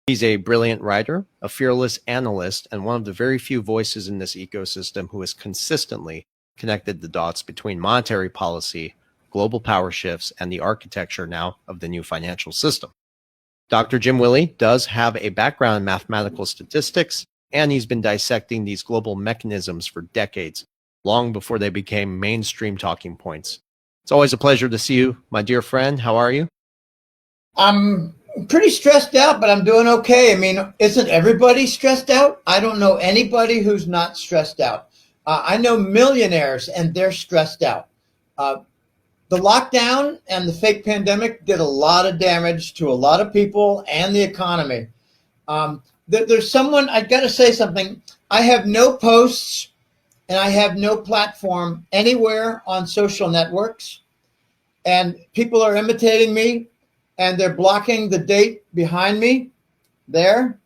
He's a brilliant writer, a fearless analyst, and one of the very few voices in this ecosystem who has consistently connected the dots between monetary policy, global power shifts, and the architecture now of the new financial system. Dr. Jim Willie does have a background in mathematical statistics, and he's been dissecting these global mechanisms for decades, long before they became mainstream talking points. It's always a pleasure to see you, my dear friend. How are you? I'm pretty stressed out, but I'm doing okay. I mean, isn't everybody stressed out? I don't know anybody who's not stressed out. I know millionaires and they're stressed out. The lockdown and the fake pandemic did a lot of damage to a lot of people and the economy. There's someone, I got to say something. I have no posts and I have no platform anywhere on social networks. And people are imitating me and they're blocking the date behind me there.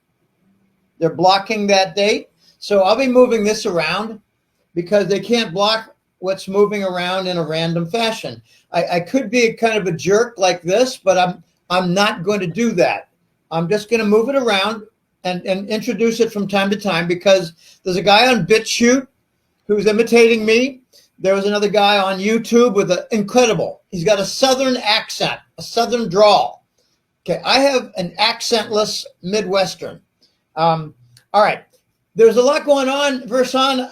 They're blocking that date. So I'll be moving this around because they can't block what's moving around in a random fashion. I could be a kind of a jerk like this, but I'm not going to do that. I'm just going to move it around and introduce it from time to time because there's a guy on BitChute who's imitating me. There was another guy on YouTube with an incredible. He's got a Southern accent, a Southern drawl. Okay, I have an accentless Midwestern. All right, there's a lot going on, Versan.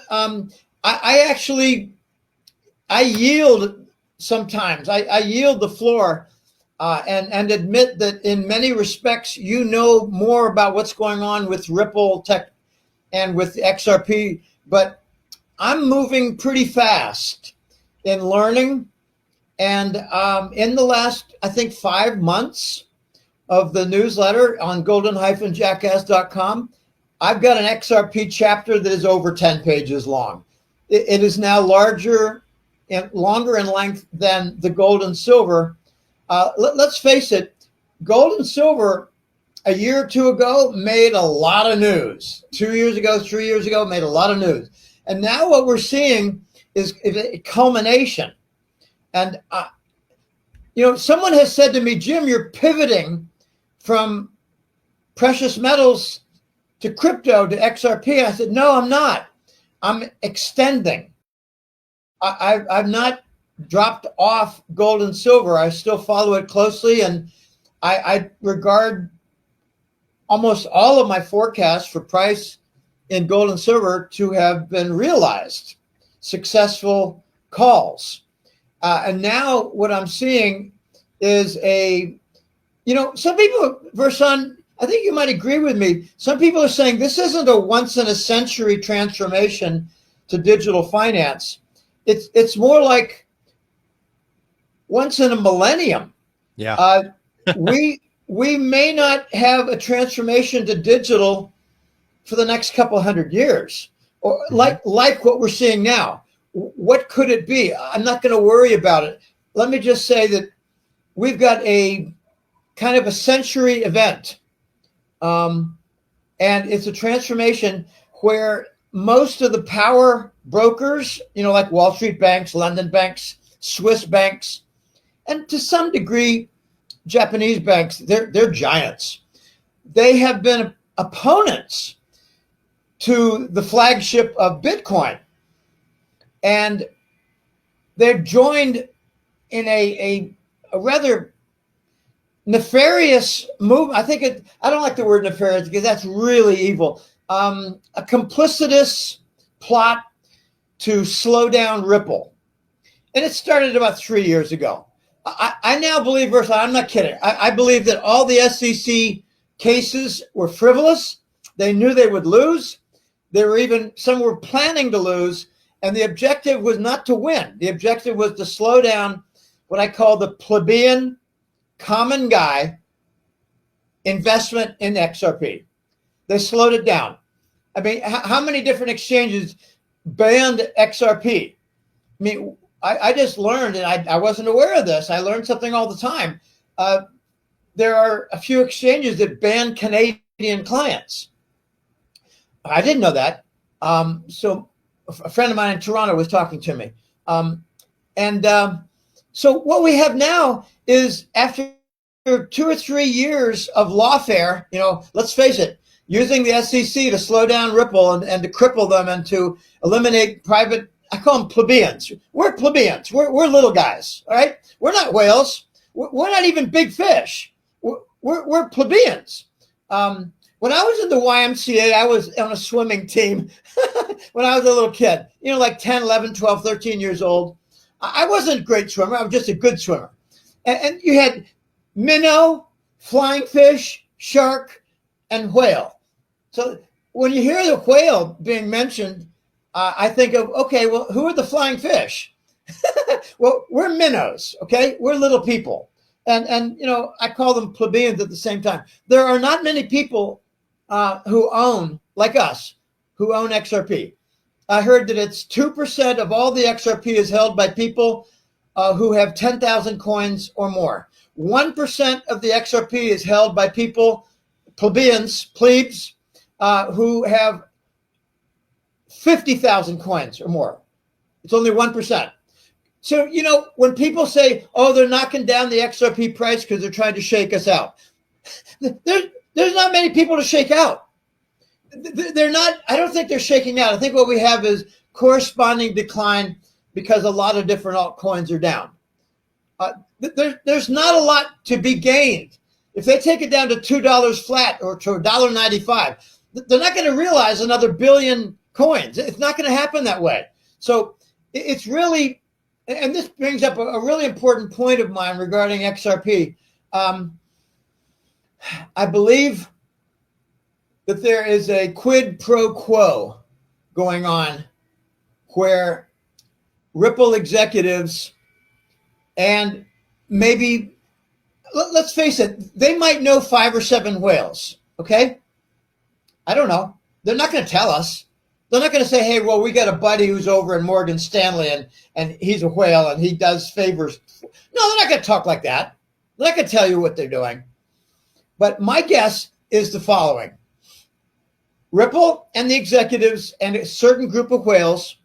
I yield sometimes. I yield the floor and admit that in many respects, you know more about what's going on with Ripple Tech and with XRP, but I'm moving pretty fast in learning. And in the last, I think, 5 months of the newsletter on golden-jackass.com, I've got an XRP chapter that is over 10 pages long. It is now longer in length than the gold and silver. Let's face it, gold and silver a year or two ago made a lot of news. 2 years ago, 3 years ago, made a lot of news. And now what we're seeing is a culmination. And, someone has said to me, Jim, you're pivoting from precious metals to crypto, to XRP. I said, no, I'm not. I'm extending. I've not dropped off gold and silver. I still follow it closely. And I regard almost all of my forecasts for price in gold and silver to have been realized, successful calls. And now what I'm seeing is some people, Versan, I think you might agree with me. Some people are saying this isn't a once in a century transformation to digital finance. It's more like once in a millennium. Yeah. We may not have a transformation to digital for the next couple hundred years, or like what we're seeing now. What could it be? I'm not going to worry about it. Let me just say that we've got a kind of a century event. And it's a transformation where most of the power brokers, like Wall Street banks, London banks, Swiss banks, and to some degree, Japanese banks, they're giants. They have been opponents to the flagship of Bitcoin. And they're joined in a rather nefarious move. I don't like the word nefarious because that's really evil. A complicitous plot to slow down Ripple. And it started about 3 years ago. I now believe, Versa, I'm not kidding. I believe that all the SEC cases were frivolous. They knew they would lose. Some were planning to lose. And the objective was not to win. The objective was to slow down what I call the plebeian, common guy investment in XRP. They slowed it down. I mean, how many different exchanges banned XRP? I mean, I just learned, and I wasn't aware of this. I learned something all the time. There are a few exchanges that ban Canadian clients. I didn't know that. So a friend of mine in Toronto was talking to me. So what we have now is after after 2 or 3 years of lawfare, let's face it, using the SEC to slow down Ripple and to cripple them and to eliminate private, I call them plebeians. We're plebeians. We're little guys, all right? We're not whales. We're not even big fish. We're plebeians. When I was in the YMCA, I was on a swimming team when I was a little kid, like 10, 11, 12, 13 years old. I wasn't a great swimmer. I was just a good swimmer. And you had minnow, flying fish, shark, and whale. So when you hear the whale being mentioned, I think of, okay, well, who are the flying fish? Well, we're minnows, okay? We're little people. And I call them plebeians at the same time. There are not many people who own, like us, who own XRP. I heard that it's 2% of all the XRP is held by people who have 10,000 coins or more. 1% of the XRP is held by people, plebes, who have 50,000 coins or more. It's only 1%. So, when people say, oh, they're knocking down the XRP price because they're trying to shake us out, there's not many people to shake out. They're not, I don't think they're shaking out. I think what we have is corresponding decline because a lot of different altcoins are down. There's not a lot to be gained. If they take it down to $2 flat or to $1.95, they're not going to realize another billion coins. It's not going to happen that way. So it's really, and this brings up a really important point of mine regarding XRP. I believe that there is a quid pro quo going on where Ripple executives and maybe, let's face it, they might know 5 or 7 whales, okay? I don't know. They're not going to tell us. They're not going to say, hey, well, we got a buddy who's over in Morgan Stanley and he's a whale and he does favors. No, they're not going to talk like that. They're not going to tell you what they're doing. But my guess is the following. Ripple and the executives and a certain group of whales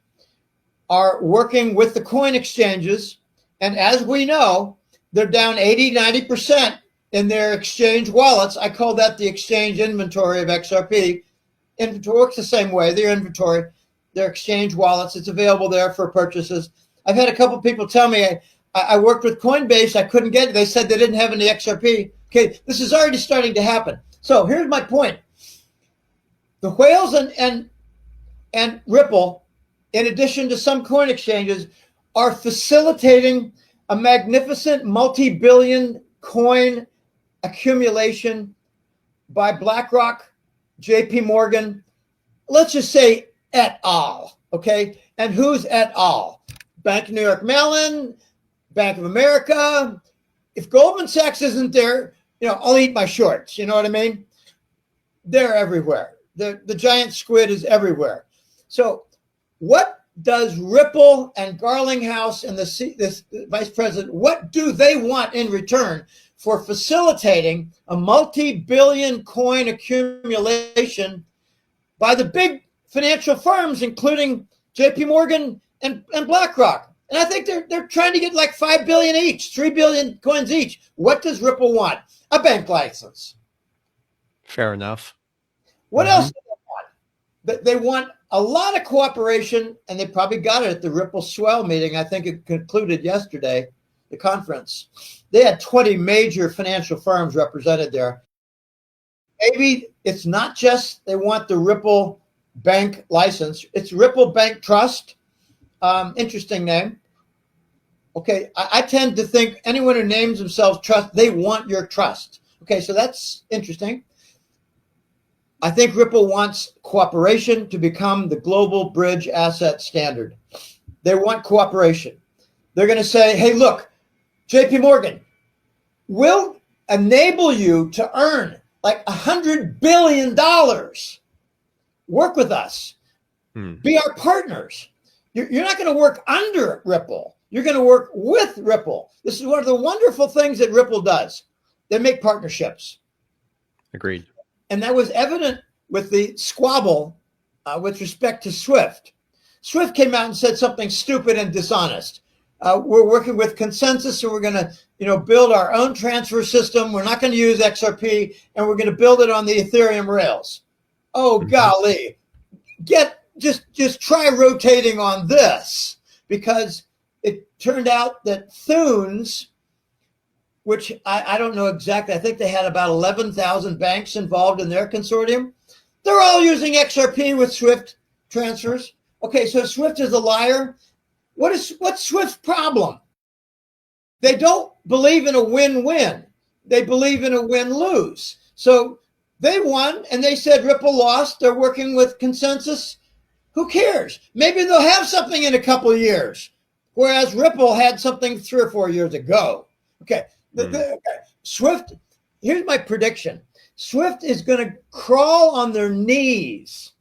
are working with the coin exchanges. And as we know, they're down 80, 90% in their exchange wallets. I call that the exchange inventory of XRP. Inventory works the same way. Their inventory, their exchange wallets, it's available there for purchases. I've had a couple people tell me I worked with Coinbase. I couldn't get it. They said they didn't have any XRP. Okay, this is already starting to happen. So here's my point. The whales and Ripple, in addition to some coin exchanges, are facilitating a magnificent multi-billion coin accumulation by BlackRock, JP Morgan, let's just say et al. Okay? And who's et al? Bank of New York Mellon, Bank of America. If Goldman Sachs isn't there, I'll eat my shorts. You know what I mean? They're everywhere. The giant squid is everywhere. So what does Ripple and Garlinghouse and this vice president, what do they want in return for facilitating a multi-billion coin accumulation by the big financial firms, including JP Morgan and BlackRock? And I think they're trying to get like 5 billion each, 3 billion coins each. What does Ripple want? A bank license. Fair enough. What else do they want? They want a lot of cooperation, and they probably got it at the Ripple Swell meeting. I think it concluded yesterday, the conference. They had 20 major financial firms represented there. Maybe it's not just they want the Ripple Bank license. It's Ripple Bank Trust. Interesting name. Okay, I tend to think anyone who names themselves Trust, they want your trust. Okay, so that's interesting. I think Ripple wants cooperation to become the global bridge asset standard. They want cooperation. They're going to say, hey, look, JP Morgan, we'll enable you to earn like $100 billion. Work with us. Be our partners. You're not going to work under Ripple. You're going to work with Ripple. This is one of the wonderful things that Ripple does. They make partnerships. Agreed. And that was evident with the squabble with respect to SWIFT. SWIFT came out and said something stupid and dishonest. we're working with Consensus, and we're going to, build our own transfer system. We're not going to use XRP, and we're going to build it on the Ethereum rails. Oh, golly. Just try rotating on this, because it turned out that Thunes, which I don't know exactly, I think they had about 11,000 banks involved in their consortium. They're all using XRP with Swift transfers. Okay, so Swift is a liar. What's Swift's problem? They don't believe in a win-win. They believe in a win-lose. So they won, and they said Ripple lost. They're working with Consensus. Who cares? Maybe they'll have something in a couple of years, whereas Ripple had something 3 or 4 years ago. Okay. Okay. Swift, here's my prediction. Swift is going to crawl on their knees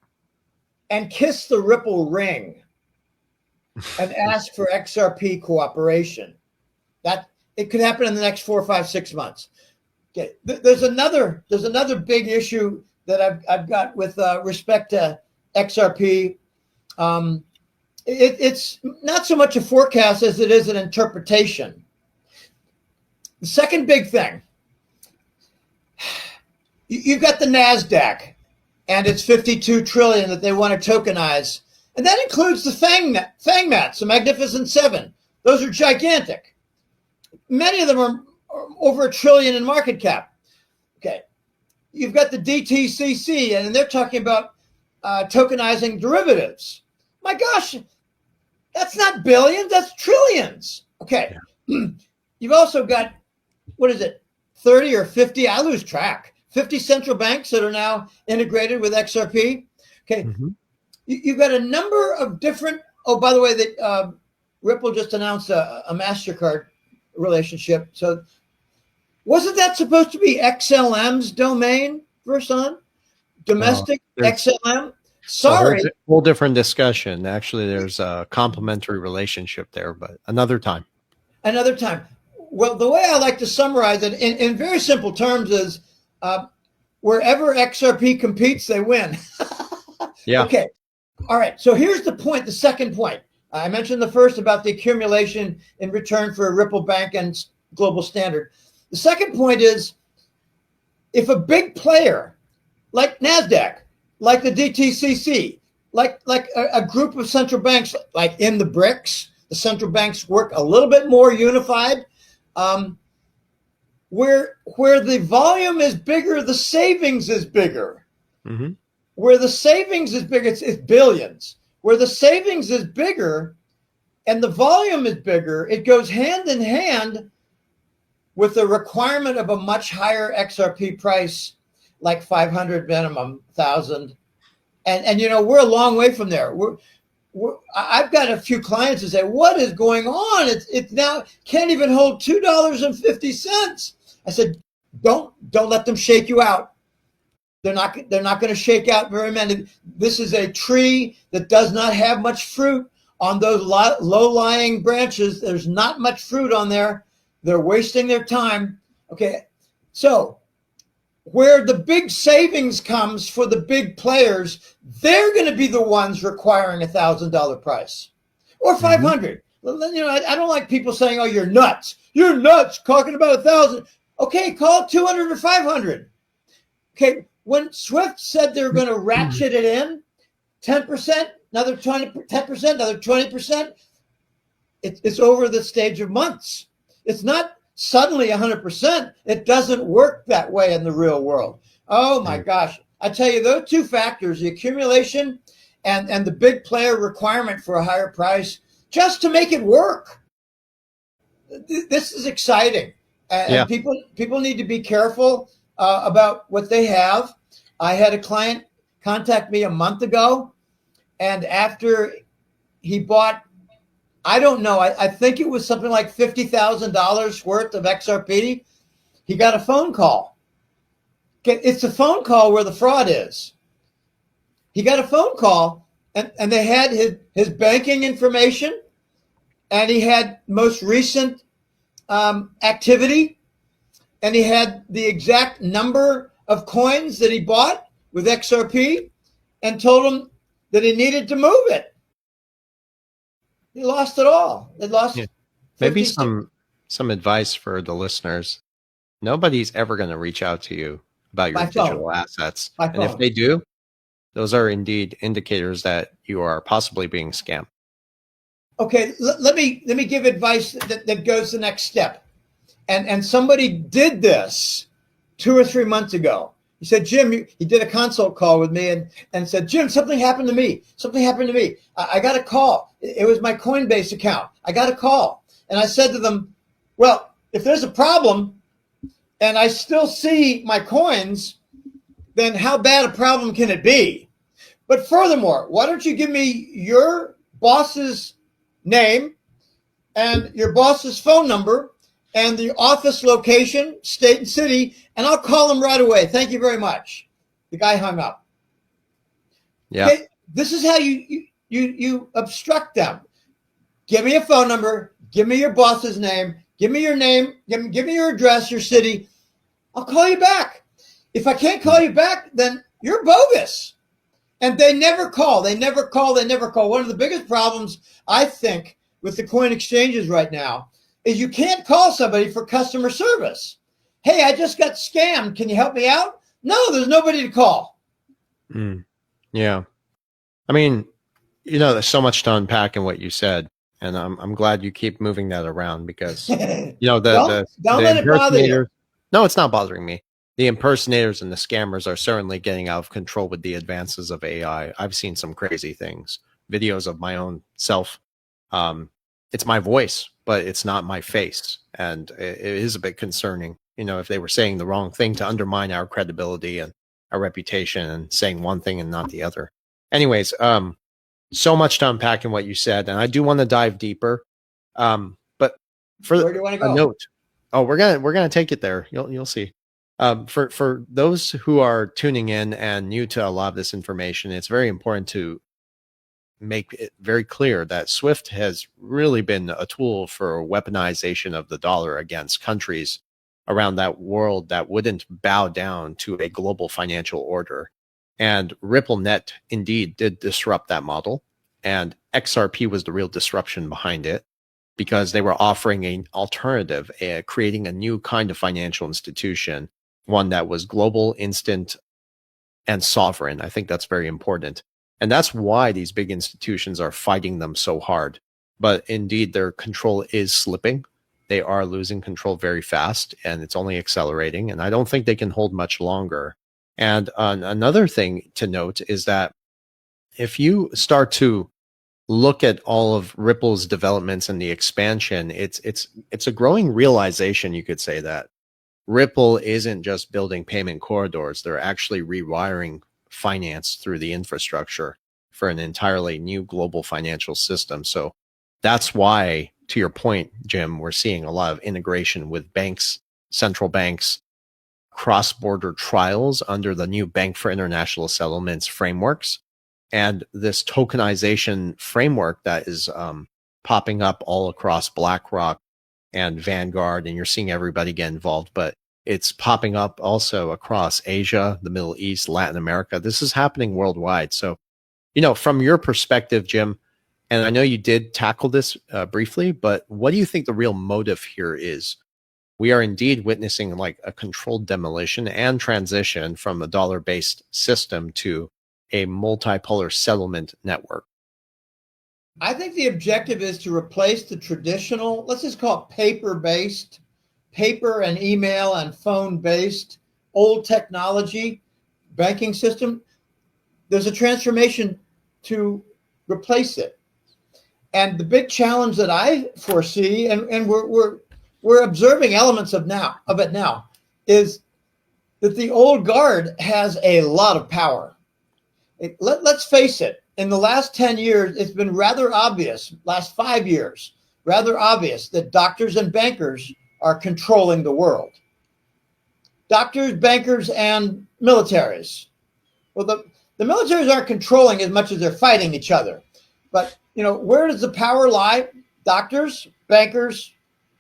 and kiss the Ripple ring and ask for XRP cooperation. That it could happen in the next 4, 5, 6 months. Okay. There's another big issue that I've got with respect to XRP. It's not so much a forecast as it is an interpretation. The second big thing, you've got the NASDAQ and its 52 trillion that they want to tokenize. And that includes the FANGMATs, the Magnificent Seven. Those are gigantic. Many of them are over $1 trillion in market cap. Okay. You've got the DTCC, and they're talking about tokenizing derivatives. My gosh, that's not billions, that's trillions. Okay. Yeah. You've also got, 30 or 50, I lose track, 50 central banks that are now integrated with XRP. Okay. Mm-hmm. You've got a number of different, by the way, Ripple just announced a MasterCard relationship. So wasn't that supposed to be XLM's domain, Versan? Domestic XLM? Sorry. A whole different discussion. Actually, there's a complementary relationship there, but another time. Another time. Well, the way I like to summarize it in very simple terms is wherever XRP competes, they win. Yeah. Okay. All right. So here's the point, the second point. I mentioned the first about the accumulation in return for a Ripple Bank and Global Standard. The second point is if a big player like NASDAQ, like the DTCC, like a group of central banks, like in the BRICS, the central banks work a little bit more unified. Where the volume is bigger, the savings is bigger. Mm-hmm. Where the savings is bigger, it's billions. Where the savings is bigger and the volume is bigger, it goes hand in hand with the requirement of a much higher XRP price, like 500 minimum, 1,000. And we're a long way from there. I've got a few clients who say, what is going on? It's now can't even hold $2.50. I said, don't let them shake you out. They're not going to shake out very many. This is a tree that does not have much fruit on those low-lying branches. There's not much fruit on there. They're wasting their time. Okay, so where the big savings comes for the big players, they're going to be the ones requiring $1,000 price or 500. Mm-hmm. I don't like people saying, "Oh, you're nuts. You're nuts talking about 1,000." Okay, call it 200 or 500. Okay, when Swift said they're going to ratchet it in 10%, another 20%, 10%, another 20%, it's over the stage of months. It's not suddenly 100%. It doesn't work that way in the real world. Oh my gosh. I tell you, those two factors, the accumulation and the big player requirement for a higher price, just to make it work. This is exciting. And people need to be careful about what they have. I had a client contact me a month ago, and after he bought, I don't know, I think it was something like $50,000 worth of XRP, he got a phone call. It's a phone call where the fraud is. He got a phone call, and they had his banking information, and he had most recent activity, and he had the exact number of coins that he bought with XRP, and told him that he needed to move it. He lost it all. They lost Maybe 56 some advice for the listeners. Nobody's ever going to reach out to you about your by phone, digital assets. by And if phone. they do, those are indeed indicators that you are possibly being scammed. Okay, let me give advice that goes the next step. And somebody did this 2 or 3 months ago. He said, Jim, he did a consult call with me and said, Jim, something happened to me. Something happened to me. I got a call. It was my Coinbase account. I got a call. And I said to them, well, if there's a problem and I still see my coins, then how bad a problem can it be? But furthermore, why don't you give me your boss's name and your boss's phone number and the office location, state and city, and I'll call him right away. Thank you very much. The guy hung up. Yeah. Okay, this is how you obstruct them. Give me a phone number. Give me your boss's name. Give me your name. Give me your address, your city. I'll call you back. If I can't call you back, then you're bogus. And they never call. They never call. They never call. One of the biggest problems, I think, with the coin exchanges right now is you can't call somebody for customer service. Hey, I just got scammed. Can you help me out? No, there's nobody to call. Yeah. I mean, there's so much to unpack in what you said. And I'm glad you keep moving that around because, don't the let it bother you. impersonators. No, it's not bothering me. The impersonators and the scammers are certainly getting out of control with the advances of AI. I've seen some crazy things, videos of my own self. It's my voice, but it's not my face. And it is a bit concerning, if they were saying the wrong thing to undermine our credibility and our reputation and saying one thing and not the other. Anyways, so much to unpack in what you said. And I do want to dive deeper. But for Where do you want to go? a note, we're gonna take it there. You'll see. For those who are tuning in and new to a lot of this information, it's very important to make it very clear that SWIFT has really been a tool for weaponization of the dollar against countries around that world that wouldn't bow down to a global financial order. And RippleNet indeed did disrupt that model. And XRP was the real disruption behind it because they were offering an alternative, creating a new kind of financial institution, one that was global, instant, and sovereign. I think that's very important. And that's why these big institutions are fighting them so hard. But indeed, their control is slipping. They are losing control very fast, and it's only accelerating. And I don't think they can hold much longer. And another thing to note is that if you start to look at all of Ripple's developments and the expansion, it's a growing realization, you could say, that Ripple isn't just building payment corridors. They're actually rewiring finance through the infrastructure for an entirely new global financial system. So that's why, to your point, Jim, we're seeing a lot of integration with banks, central banks, cross-border trials under the new Bank for International Settlements frameworks, and this tokenization framework that is popping up all across BlackRock and Vanguard, and you're seeing everybody get involved, but it's popping up also across Asia, the Middle East, Latin America. This is happening worldwide. So, from your perspective, Jim, and I know you did tackle this briefly, but what do you think the real motive here is? We are indeed witnessing like a controlled demolition and transition from a dollar-based system to a multipolar settlement network. I think the objective is to replace the traditional, let's just call it paper-based, paper and email and phone-based old technology banking system. There's a transformation to replace it. And the big challenge that I foresee, and we're observing elements of it now, is that the old guard has a lot of power. Let's face it, in the last 10 years, it's been rather obvious, last 5 years, rather obvious that doctors and bankers are controlling the world. Doctors, bankers, and militaries. Well, the militaries aren't controlling as much as they're fighting each other. But, where does the power lie? Doctors, bankers,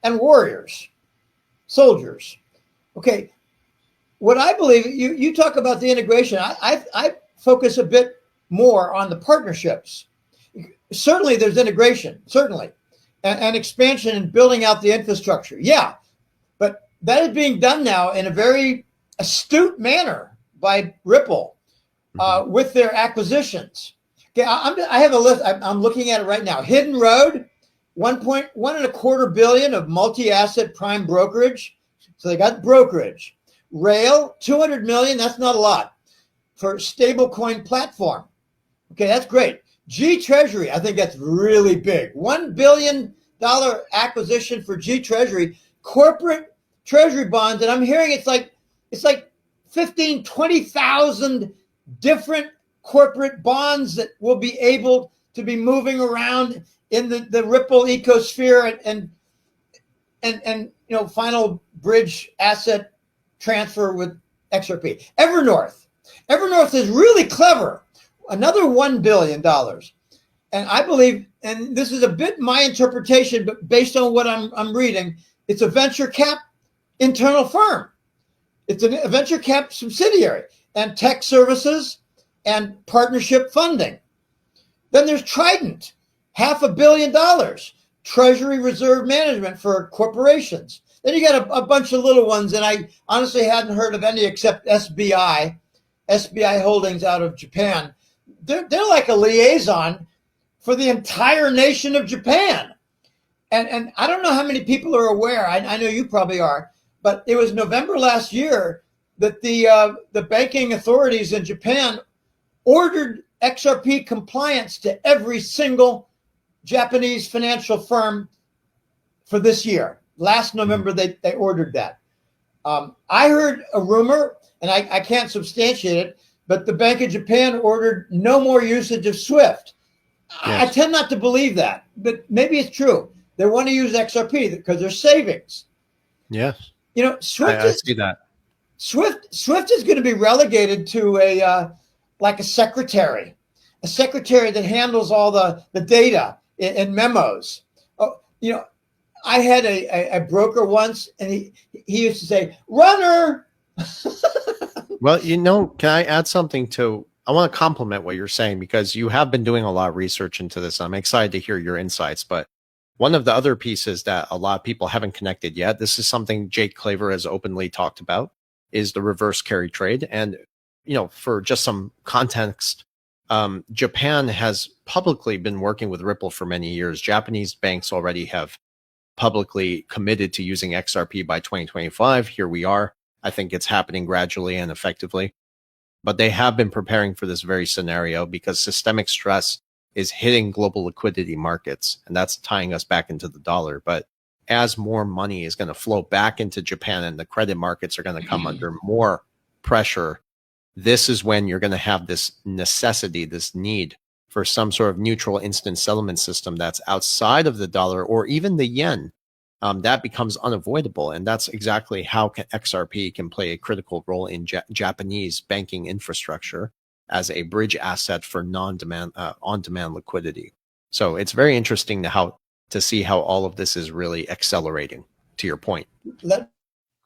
and warriors, soldiers. Okay, what I believe, you talk about the integration. I focus a bit more on the partnerships. Certainly there's integration, certainly. and expansion and building out the infrastructure. Yeah, but that is being done now in a very astute manner by Ripple with their acquisitions. Okay, I have a list. I'm looking at it right now. Hidden Road, 1.125 billion of multi-asset prime brokerage. So they got brokerage. Rail, 200 million. That's not a lot for stablecoin platform. Okay, that's great. G Treasury, I think that's really big. $1 billion acquisition for G Treasury, corporate treasury bonds. And I'm hearing it's like 15, 20,000 different corporate bonds that will be able to be moving around in the Ripple ecosphere and final bridge asset transfer with XRP. Evernorth is really clever. Another $1 billion. And I believe, and this is a bit my interpretation, but based on what I'm reading, it's a venture cap internal firm. It's a venture cap subsidiary and tech services and partnership funding. Then there's Trident, $500 million, Treasury Reserve Management for corporations. Then you got a bunch of little ones, and I honestly hadn't heard of any except SBI Holdings out of Japan. They're like a liaison for the entire nation of Japan. And I don't know how many people are aware, I know you probably are, but it was November last year that the banking authorities in Japan ordered XRP compliance to every single Japanese financial firm for this year. Last November, they ordered that. I heard a rumor, and I can't substantiate it, but the Bank of Japan ordered no more usage of SWIFT. Yes. I tend not to believe that, but maybe it's true. They want to use XRP because there's savings. Yes. SWIFT. I see that. SWIFT is going to be relegated to a secretary that handles all the data in memos. I had a broker once, and he used to say, "Runner." Well, can I add something I want to compliment what you're saying, because you have been doing a lot of research into this. I'm excited to hear your insights, but one of the other pieces that a lot of people haven't connected yet, this is something Jake Claver has openly talked about, is the reverse carry trade. And, for just some context, Japan has publicly been working with Ripple for many years. Japanese banks already have publicly committed to using XRP by 2025. Here we are. I think it's happening gradually and effectively. But they have been preparing for this very scenario because systemic stress is hitting global liquidity markets, and that's tying us back into the dollar. But as more money is going to flow back into Japan and the credit markets are going to come under more pressure, this is when you're going to have this necessity, this need for some sort of neutral instant settlement system that's outside of the dollar or even the yen. That becomes unavoidable. And that's exactly how XRP can play a critical role in Japanese banking infrastructure as a bridge asset for on-demand liquidity. So it's very interesting to see how all of this is really accelerating, to your point. Let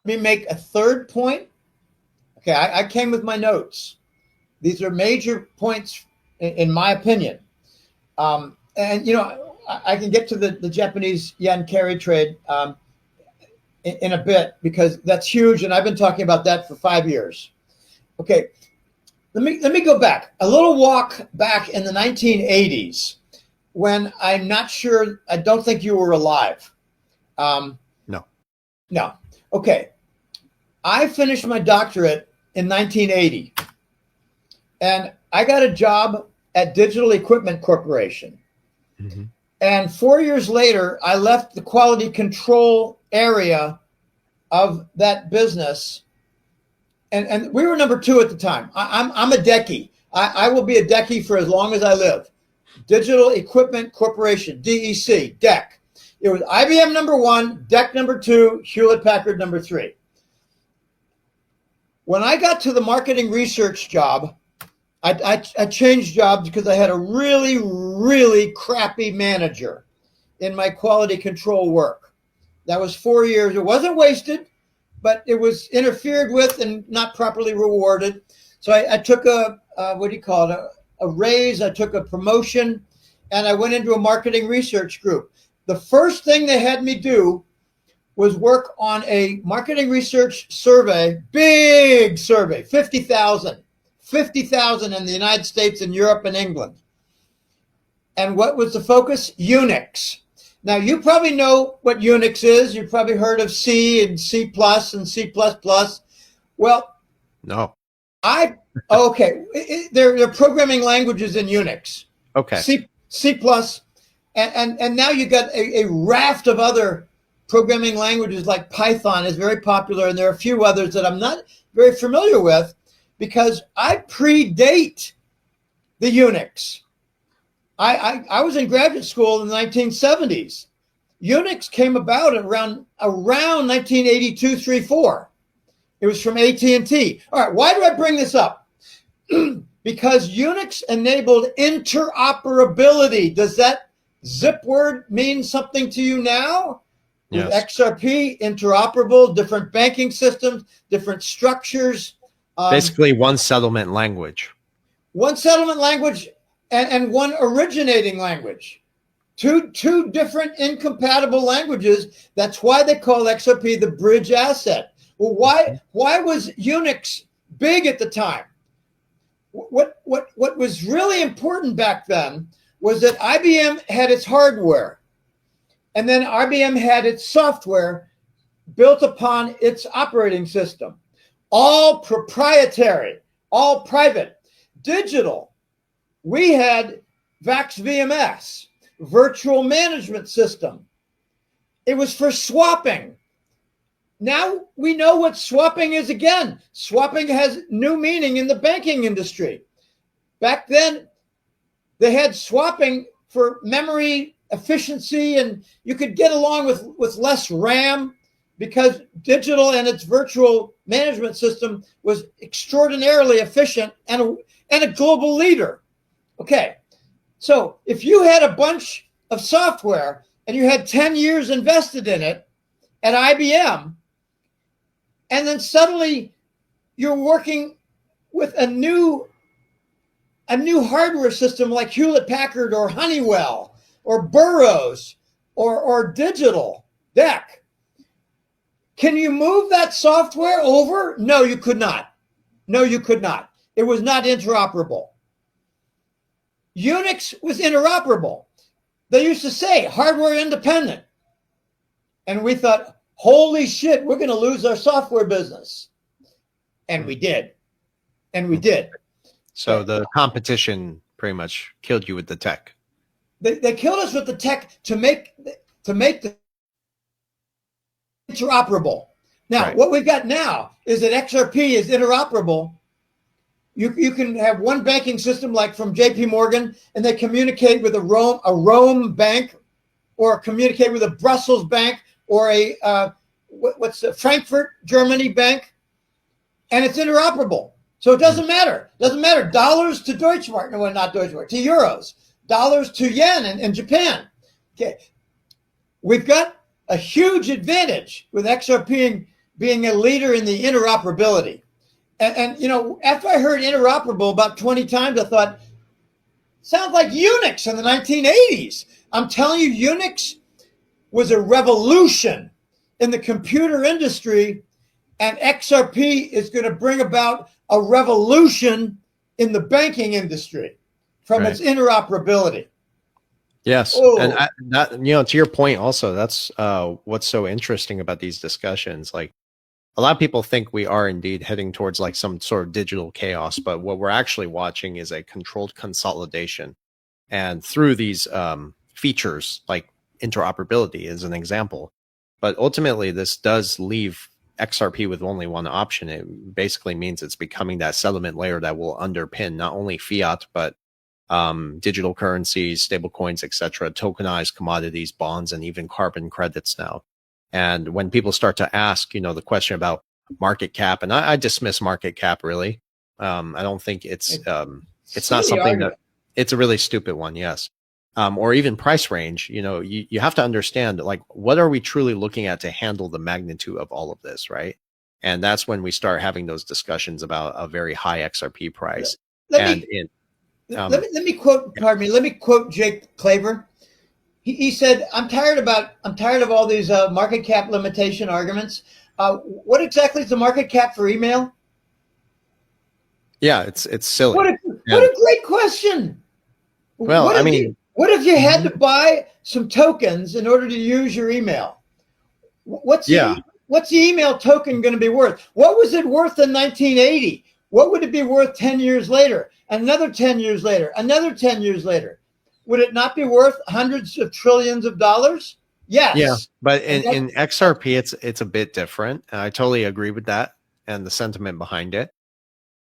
me make a third point. Okay, I came with my notes. These are major points in my opinion. I can get to the Japanese yen carry trade in a bit, because that's huge, and I've been talking about that for 5 years. Okay, let me go back a little walk back in the 1980s, when I'm not sure. I don't think you were alive. No. Okay, I finished my doctorate in 1980, and I got a job at Digital Equipment Corporation. Mm-hmm. And 4 years later, I left the quality control area of that business. And we were number 2 at the time. I'm a Decky. I will be a Decky for as long as I live. Digital Equipment Corporation, DEC, DEC. It was IBM number 1, DEC number 2, Hewlett Packard number 3. When I got to the marketing research job, I changed jobs because I had a really, really crappy manager in my quality control work. That was 4 years. It wasn't wasted, but it was interfered with and not properly rewarded. So I took a raise. I took a promotion, and I went into a marketing research group. The first thing they had me do was work on a marketing research survey, big survey, 50,000 in the United States and Europe and England. And what was the focus? Unix. Now, you probably know what Unix is. You've probably heard of C and C++ and C++. Well, no. Okay. There are programming languages in Unix. Okay. C++. And now you got a raft of other programming languages, like Python is very popular, and there are a few others that I'm not very familiar with because I predate the Unix. I was in graduate school in the 1970s. Unix came about around 1982, 3, 4. It was from AT&T. All right, why do I bring this up? Because Unix enabled interoperability. Does that zip word mean something to you now? With Yes. XRP, interoperable, different banking systems, different structures. Basically one settlement language. One settlement language and one originating language. Two different incompatible languages. That's why they call XRP the bridge asset. Well, why was Unix big at the time? What was really important back then was that IBM had its hardware, and then IBM had its software built upon its operating system, all proprietary, all private, digital. We had VAX VMS, virtual management system. It was for swapping. Now we know what swapping is again. Swapping has new meaning in the banking industry. Back then, they had swapping for memory efficiency, and you could get along with less RAM because digital and its virtual management system was extraordinarily efficient and a global leader. Okay, so if you had a bunch of software and you had 10 years invested in it at IBM, and then suddenly you're working with a new hardware system like Hewlett Packard or Honeywell or Burroughs or Digital DEC. Can you move that software over? No, you could not. No, you could not. It was not interoperable. Unix was interoperable. They used to say hardware independent. And we thought, holy shit, we're going to lose our software business. And we did. And we did. So the competition pretty much killed you with the tech. They killed us with the tech to make the interoperable. Now, Right. What we've got now is that XRP is interoperable. You can have one banking system like from JP Morgan, and they communicate with a Rome bank, or communicate with a Brussels bank, or a Frankfurt, Germany bank, and it's interoperable. So it doesn't matter. It doesn't matter. Dollars to Deutsche Mark, no, not Deutsche Mark, to euros. Dollars to yen in Japan. Okay, we've got a huge advantage with XRP being a leader in the interoperability. And you know, after I heard interoperable about 20 times, I thought, sounds like Unix in the 1980s. I'm telling you, Unix was a revolution in the computer industry, and XRP is going to bring about a revolution in the banking industry from its interoperability. Yes. Oh. And that, you know, to your point also, that's what's so interesting about these discussions. Like, a lot of people think we are indeed heading towards like some sort of digital chaos, but what we're actually watching is a controlled consolidation. And through these features, like interoperability is an example, but ultimately this does leave XRP with only one option. It basically means it's becoming that settlement layer that will underpin not only fiat, but digital currencies, stable coins, etc., tokenized commodities, bonds, and even carbon credits now. And when people start to ask, you know, the question about market cap, and I dismiss market cap really. I don't think it's not something that, it's a really stupid one. Yes. Or even price range, you know, you have to understand, like, what are we truly looking at to handle the magnitude of all of this, right? And that's when we start having those discussions about a very high XRP price. Let me quote, pardon me, let me quote Jake Claver. he said, I'm tired of all these market cap limitation arguments. What exactly is the market cap for email? Yeah, it's silly. What a great question. Well, what I if mean, what if you had to buy some tokens in order to use your email? What's the email token going to be worth? What was it worth in 1980? What would it be worth 10 years later? Another 10 years later, another 10 years later. Would it not be worth hundreds of trillions of dollars? Yes. Yeah, but in XRP, it's a bit different. And I totally agree with that and the sentiment behind it.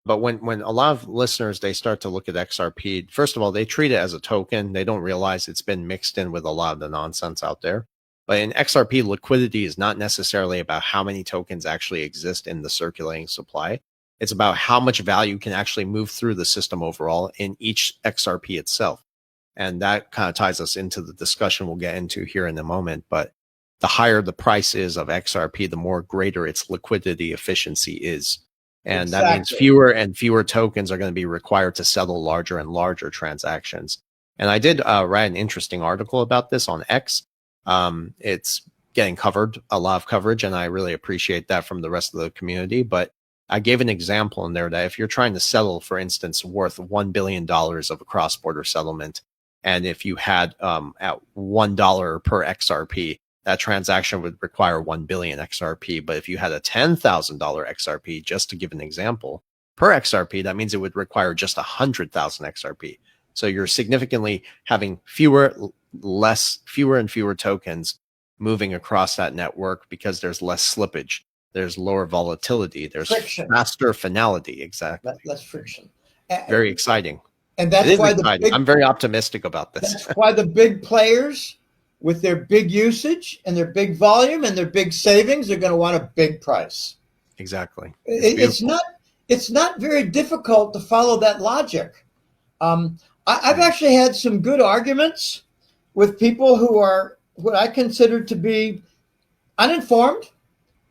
But when a lot of listeners, they start to look at XRP, first of all, they treat it as a token. They don't realize it's been mixed in with a lot of the nonsense out there. But in XRP, liquidity is not necessarily about how many tokens actually exist in the circulating supply. It's about how much value can actually move through the system overall in each XRP itself. And that kind of ties us into the discussion we'll get into here in a moment. But the higher the price is of XRP, the more greater its liquidity efficiency is. And that means fewer and fewer tokens are going to be required to settle larger and larger transactions. And I did write an interesting article about this on X. It's getting a lot of coverage, and I really appreciate that from the rest of the community. But I gave an example in there that if you're trying to settle, for instance, worth $1 billion of a cross-border settlement, and if you had at $1 per XRP, that transaction would require 1 billion XRP. But if you had a $10,000 XRP, just to give an example, per XRP, that means it would require just 100,000 XRP. So you're significantly having fewer and fewer tokens moving across that network because there's less slippage, there's lower volatility, there's friction. Faster finality. Exactly. Less friction. Very exciting. And that's why I'm very optimistic about this. That's why the big players, with their big usage and their big volume and their big savings, are going to want a big price. Exactly. It's not very difficult to follow that logic. I've actually had some good arguments with people who are what I consider to be uninformed.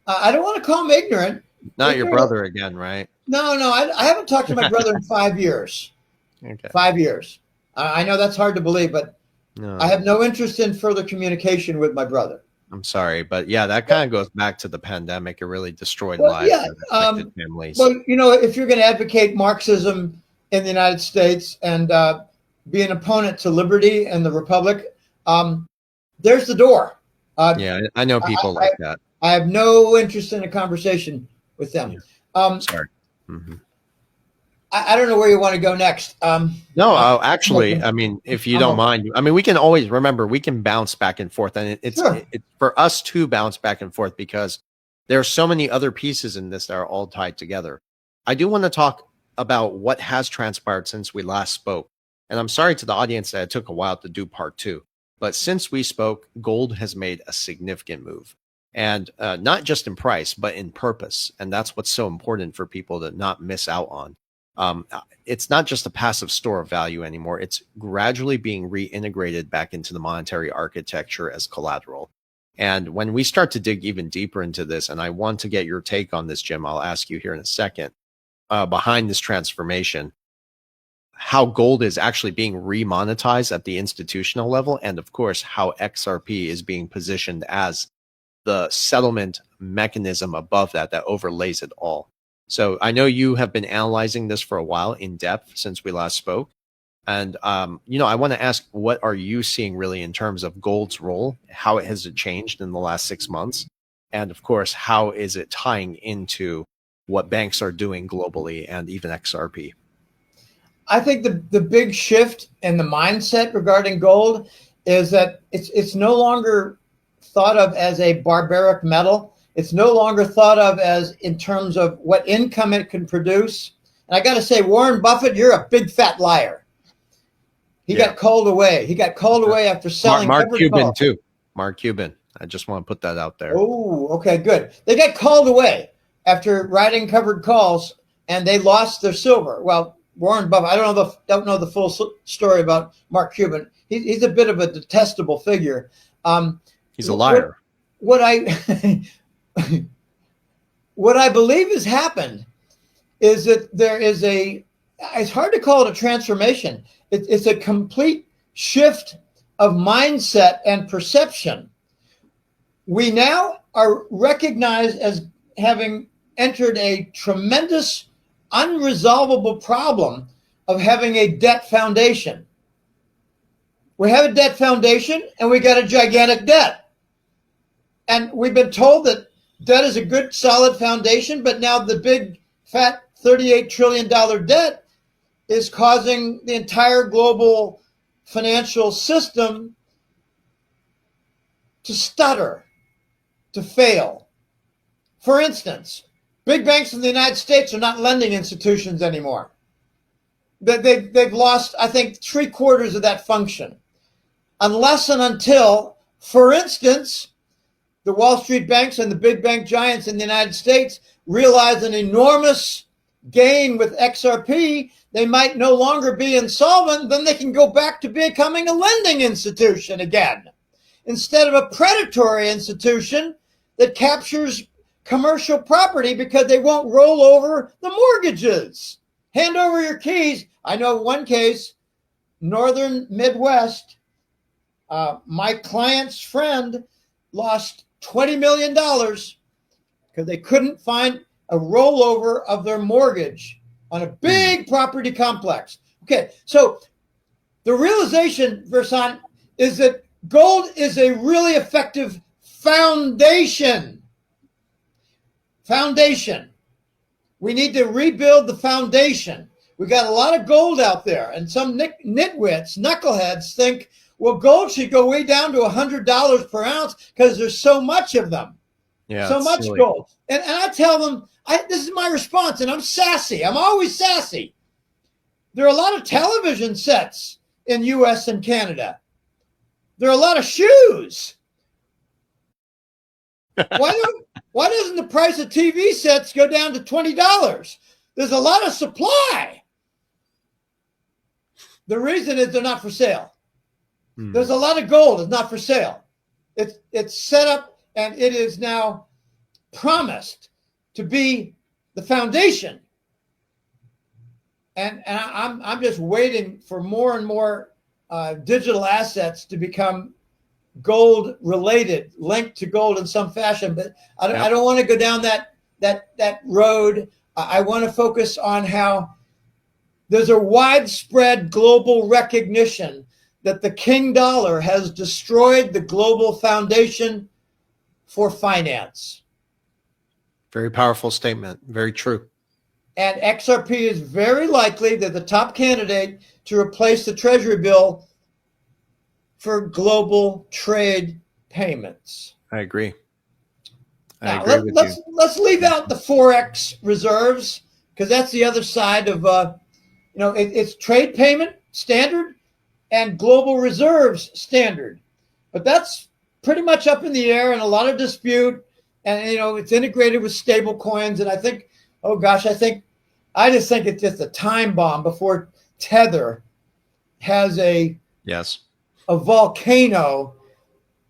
I don't want to call them ignorant. Not your brother again, right? No, I haven't talked to my brother in 5 years. Okay. 5 years. I know that's hard to believe, but no. I have no interest in further communication with my brother. I'm sorry, but yeah, that kind of goes back to the pandemic. It really destroyed lives and affected families. Well, if you're going to advocate Marxism in the United States and be an opponent to liberty and the republic, there's the door. Yeah, I know people like that. I have no interest in a conversation with them. Yeah. Sorry. Mm-hmm. I don't know where you want to go next. No, actually, I mean, if you don't mind, I mean, we can always remember we can bounce back and forth, and it's for us to bounce back and forth because there are so many other pieces in this that are all tied together. I do want to talk about what has transpired since we last spoke, and I'm sorry to the audience that it took a while to do part 2, but since we spoke, gold has made a significant move, and not just in price, but in purpose, and that's what's so important for people to not miss out on. It's not just a passive store of value anymore. It's gradually being reintegrated back into the monetary architecture as collateral. And when we start to dig even deeper into this, and I want to get your take on this, Jim, I'll ask you here in a second, behind this transformation, how gold is actually being remonetized at the institutional level, and of course, how XRP is being positioned as the settlement mechanism above that overlays it all. So I know you have been analyzing this for a while in depth since we last spoke. And, I want to ask, what are you seeing really in terms of gold's role? How has it changed in the last 6 months? And of course, how is it tying into what banks are doing globally and even XRP? I think the big shift in the mindset regarding gold is that it's no longer thought of as a barbaric metal. It's no longer thought of as in terms of what income it can produce. And I got to say, Warren Buffett, you're a big fat liar. He got called away. He got called away after selling. Mark Cuban too. Mark Cuban. I just want to put that out there. Oh, okay, good. They got called away after writing covered calls, and they lost their silver. Well, Warren Buffett, I don't know the full story about Mark Cuban. He's a bit of a detestable figure. He's a liar. What I believe has happened is that there is it's hard to call it a transformation. It's a complete shift of mindset and perception. We now are recognized as having entered a tremendous unresolvable problem of having a debt foundation. We have a debt foundation and we got a gigantic debt. And we've been told that debt is a good solid foundation, but now the big fat $38 trillion debt is causing the entire global financial system to stutter, to fail. For instance, big banks in the United States are not lending institutions anymore. They've lost, I think, 3/4 of that function. Unless and until, for instance, the Wall Street banks and the big bank giants in the United States realize an enormous gain with XRP, they might no longer be insolvent, then they can go back to becoming a lending institution again, instead of a predatory institution that captures commercial property because they won't roll over the mortgages. Hand over your keys. I know one case, Northern Midwest, my client's friend lost $20 million because they couldn't find a rollover of their mortgage on a big property complex. Okay, so the realization, Versan, is that gold is a really effective foundation. Foundation. We need to rebuild the foundation. We got a lot of gold out there, and some nitwits, knuckleheads think, well, gold should go way down to $100 per ounce because there's so much of them. Yeah, so much silly. gold. And I tell them, this is my response, and I'm sassy. I'm always sassy. There are a lot of television sets in U.S. and Canada. There are a lot of shoes. Why doesn't the price of TV sets go down to $20? There's a lot of supply. The reason is they're not for sale. There's a lot of gold. It's not for sale. It's set up and it is now promised to be the foundation. And I'm just waiting for more and more digital assets to become gold related, linked to gold in some fashion. But I don't want to go down that road. I want to focus on how there's a widespread global recognition that the king dollar has destroyed the global foundation for finance. Very powerful statement. Very true. And XRP is very likely that the top candidate to replace the Treasury bill for global trade payments. I agree. Now, let's leave out the Forex reserves, because that's the other side of, it's trade payment standard and global reserves standard. But that's pretty much up in the air and a lot of dispute. And, it's integrated with stable coins. And I think, I just think it's just a time bomb before Tether has a volcano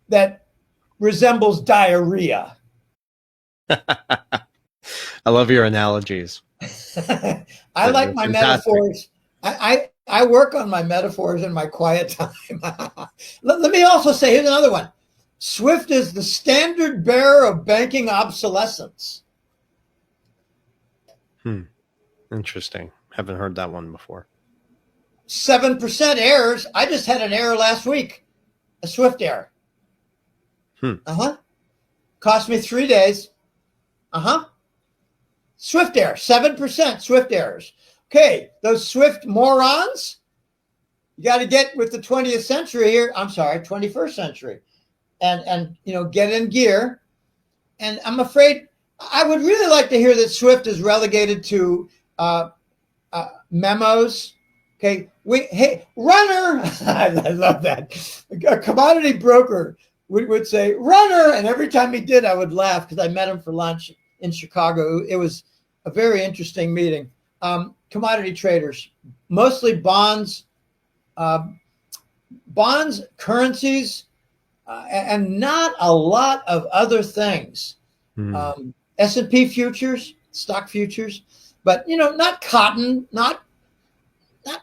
that resembles diarrhea. I love your analogies. I like my metaphors. I work on my metaphors in my quiet time. Let me also say, here's another one. SWIFT is the standard bearer of banking obsolescence. Interesting. Haven't heard that one before. 7% errors. I just had an error last week, a SWIFT error. Cost me 3 days. SWIFT error, 7% SWIFT errors. Okay, those SWIFT morons, you got to get with the 20th century here. I'm sorry, 21st century, and get in gear. And I'm afraid I would really like to hear that SWIFT is relegated to memos. Okay, hey, runner. I love that. A commodity broker would say runner, and every time he did, I would laugh because I met him for lunch in Chicago. It was a very interesting meeting. Commodity traders, mostly bonds, currencies, and not a lot of other things. S&P futures, stock futures, but not cotton, not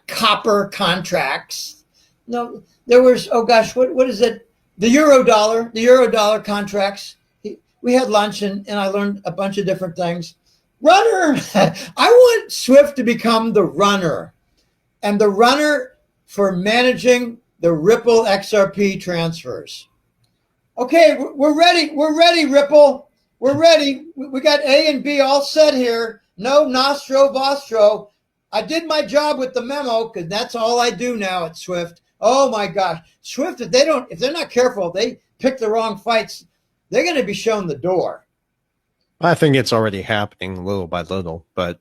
copper contracts, No, there was, oh gosh, what is it? The euro dollar contracts. We had lunch and I learned a bunch of different things. Runner. I want Swift to become the runner and the runner for managing the Ripple XRP transfers. Okay, we're ready. We're ready, Ripple. We're ready. We got A and B all set here. No nostro vostro. I did my job with the memo because that's all I do now at Swift. Oh my gosh, Swift! If they're not careful, if they pick the wrong fights, they're going to be shown the door. I think it's already happening little by little, but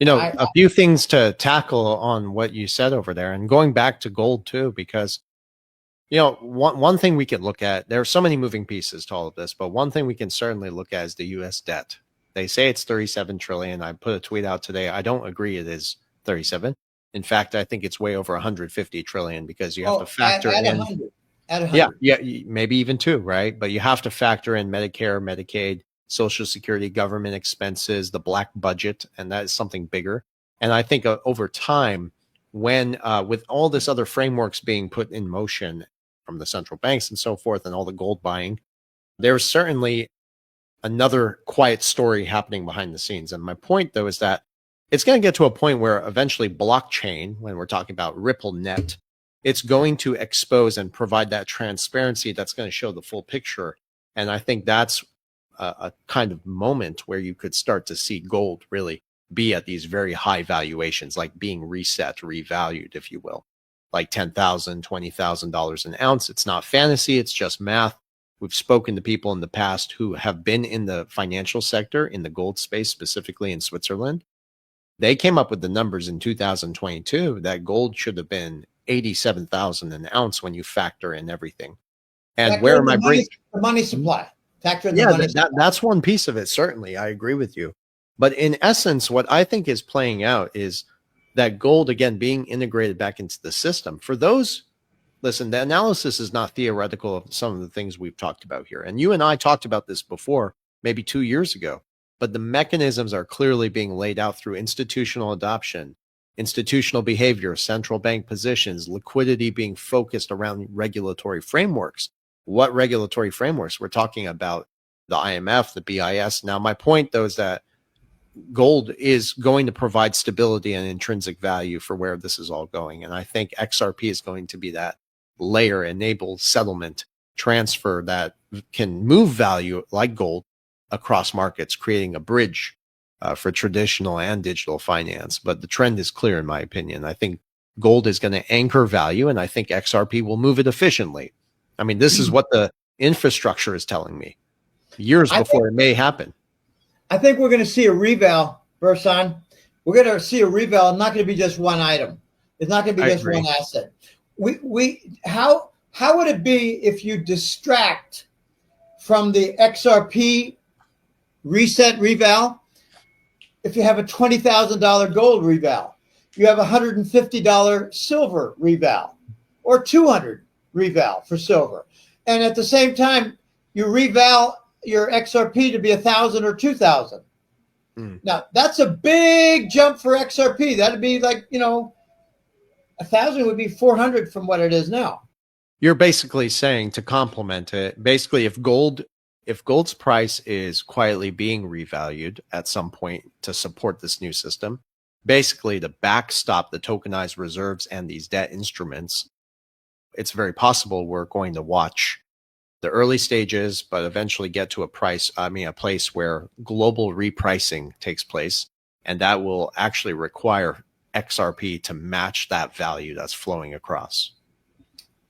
a few things to tackle on what you said over there, and going back to gold too, because one thing we can look at. There are so many moving pieces to all of this, but one thing we can certainly look at is the U.S. debt. They say it's 37 trillion. I put a tweet out today. I don't agree it is 37. In fact, I think it's way over 150 trillion because you have to factor at in 100. At 100. Yeah, maybe even two, right? But you have to factor in Medicare, Medicaid, Social Security, government expenses, the black budget, and that is something bigger. And I think over time, when with all this other frameworks being put in motion from the central banks and so forth, and all the gold buying, there's certainly another quiet story happening behind the scenes. And my point, though, is that it's going to get to a point where eventually blockchain, when we're talking about RippleNet, it's going to expose and provide that transparency that's going to show the full picture. And I think that's a kind of moment where you could start to see gold really be at these very high valuations, like being reset, revalued, if you will, like $10,000, $20,000 an ounce. It's not fantasy. It's just math. We've spoken to people in the past who have been in the financial sector, in the gold space, specifically in Switzerland. They came up with the numbers in 2022 that gold should have been 87,000 an ounce when you factor in everything. And factor where in am I bringing the money supply? Factor in the money supply. That's one piece of it. Certainly, I agree with you. But in essence, what I think is playing out is that gold, again, being integrated back into the system. For those, listen, the analysis is not theoretical of some of the things we've talked about here. And you and I talked about this before, maybe 2 years ago. But the mechanisms are clearly being laid out through institutional adoption, institutional behavior, central bank positions, liquidity being focused around regulatory frameworks. What regulatory frameworks? We're talking about the IMF, the BIS. Now, my point, though, is that gold is going to provide stability and intrinsic value for where this is all going. And I think XRP is going to be that layer, enable settlement, transfer that can move value like gold across markets, creating a bridge for traditional and digital finance. But the trend is clear, in my opinion. I think gold is going to anchor value, and I think XRP will move it efficiently. I mean, this is what the infrastructure is telling me years before it may happen. I think we're going to see a reval, Bursan. We're going to see a reval. Not going to be just one item. It's not going to be just one asset. How would it be if you distract from the XRP reset reval? If you have a $20,000 gold reval, you have a $150 silver reval, or $200 reval for silver, and at the same time you reval your XRP to be 1,000 or 2,000. Now that's a big jump for XRP. That'd be like 1,000 would be 400 from what it is now. You're basically saying, to complement it, basically if gold's price is quietly being revalued at some point to support this new system, basically to backstop the tokenized reserves and these debt instruments, it's very possible we're going to watch the early stages, but eventually get to a place where global repricing takes place. And that will actually require XRP to match that value that's flowing across.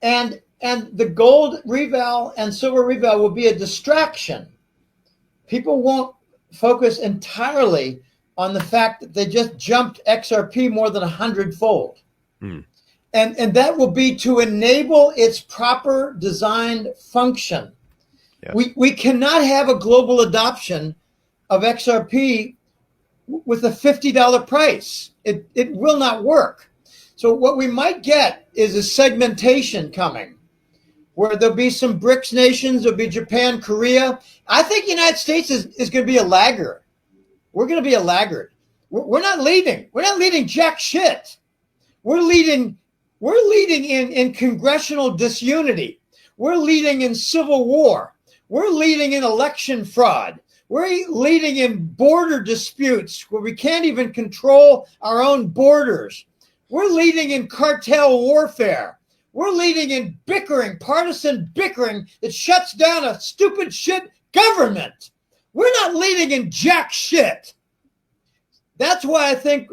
And the gold reval and silver reval will be a distraction. People won't focus entirely on the fact that they just jumped XRP more than 100-fold. And that will be to enable its proper designed function. Yes. We cannot have a global adoption of XRP with a $50 price. It will not work. So what we might get is a segmentation coming, where there'll be some BRICS nations, there'll be Japan, Korea. I think the United States is going to be a laggard. We're going to be a laggard. We're not leading. We're not leading jack shit. We're leading We're leading in congressional disunity. We're leading in civil war. We're leading in election fraud. We're leading in border disputes where we can't even control our own borders. We're leading in cartel warfare. We're leading in bickering, partisan bickering that shuts down a stupid shit government. We're not leading in jack shit. That's why I think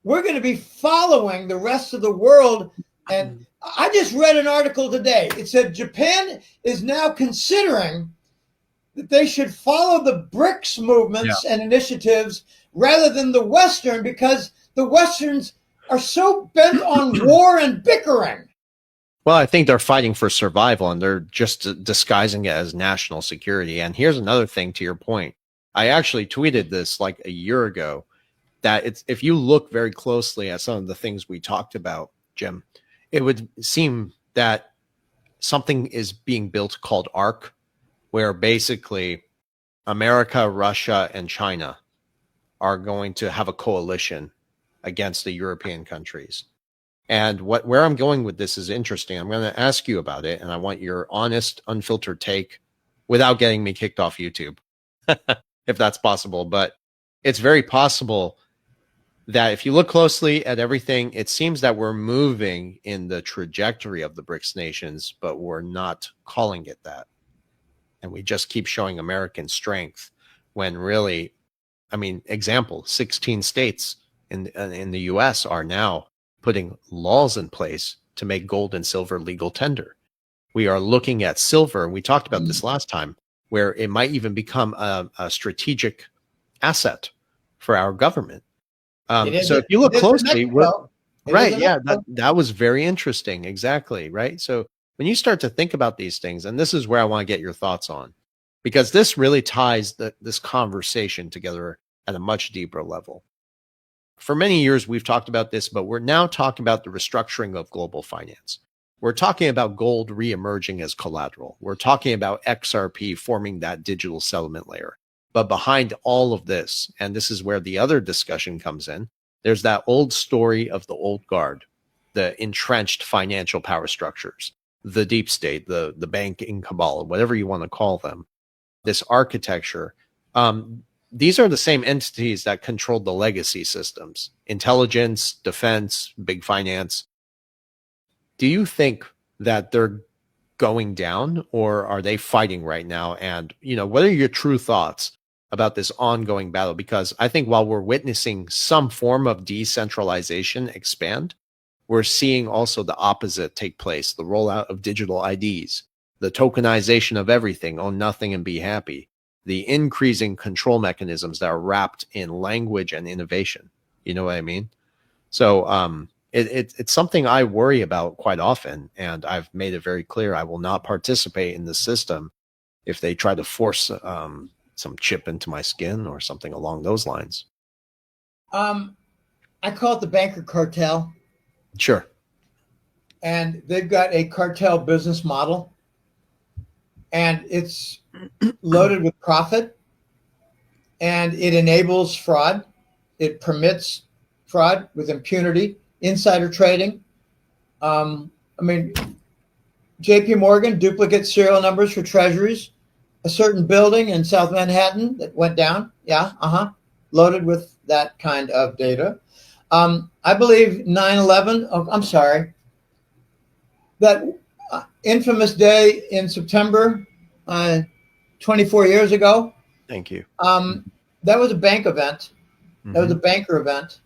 we're going to be following the rest of the world. And I just read an article today. It said Japan is now considering that they should follow the BRICS movements and initiatives rather than the Western, because the Westerns are so bent on war and bickering. Well, I think they're fighting for survival, and they're just disguising it as national security. And here's another thing to your point. I actually tweeted this like a year ago, that it's, if you look very closely at some of the things we talked about, Jim, it would seem that something is being built called ARC, where basically America, Russia, and China are going to have a coalition against the European countries. And where I'm going with this is interesting. I'm going to ask you about it, and I want your honest, unfiltered take without getting me kicked off YouTube, if that's possible. But it's very possible that if you look closely at everything, it seems that we're moving in the trajectory of the BRICS nations, but we're not calling it that. And we just keep showing American strength when really, I mean, example, 16 states in the US are now putting laws in place to make gold and silver legal tender. We are looking at silver, and we talked about this last time, where it might even become a strategic asset for our government. So if you look closely, right, yeah, that was very interesting. Exactly, right? So when you start to think about these things, and this is where I want to get your thoughts on, because this really ties this conversation together at a much deeper level. For many years, we've talked about this, but we're now talking about the restructuring of global finance. We're talking about gold reemerging as collateral. We're talking about XRP forming that digital settlement layer. But behind all of this, and this is where the other discussion comes in, there's that old story of the old guard, the entrenched financial power structures, the deep state, the banking cabal, whatever you want to call them, this architecture. These are the same entities that control the legacy systems, intelligence, defense, big finance. Do you think that they're going down, or are they fighting right now? And, what are your true thoughts about this ongoing battle? Because I think while we're witnessing some form of decentralization expand, we're seeing also the opposite take place, the rollout of digital IDs, the tokenization of everything, own nothing and be happy, the increasing control mechanisms that are wrapped in language and innovation. You know what I mean? So it's something I worry about quite often, and I've made it very clear I will not participate in the system if they try to force some chip into my skin or something along those lines. I call it the banker cartel. Sure. And they've got a cartel business model, and it's loaded with profit, and it enables fraud. It permits fraud with impunity, insider trading. JP Morgan, duplicate serial numbers for treasuries, a certain building in South Manhattan that went down. Yeah, loaded with that kind of data. I believe 9/11, I'm sorry, that infamous day in September, 24 years ago. Thank you. That was a bank event. That was a banker event.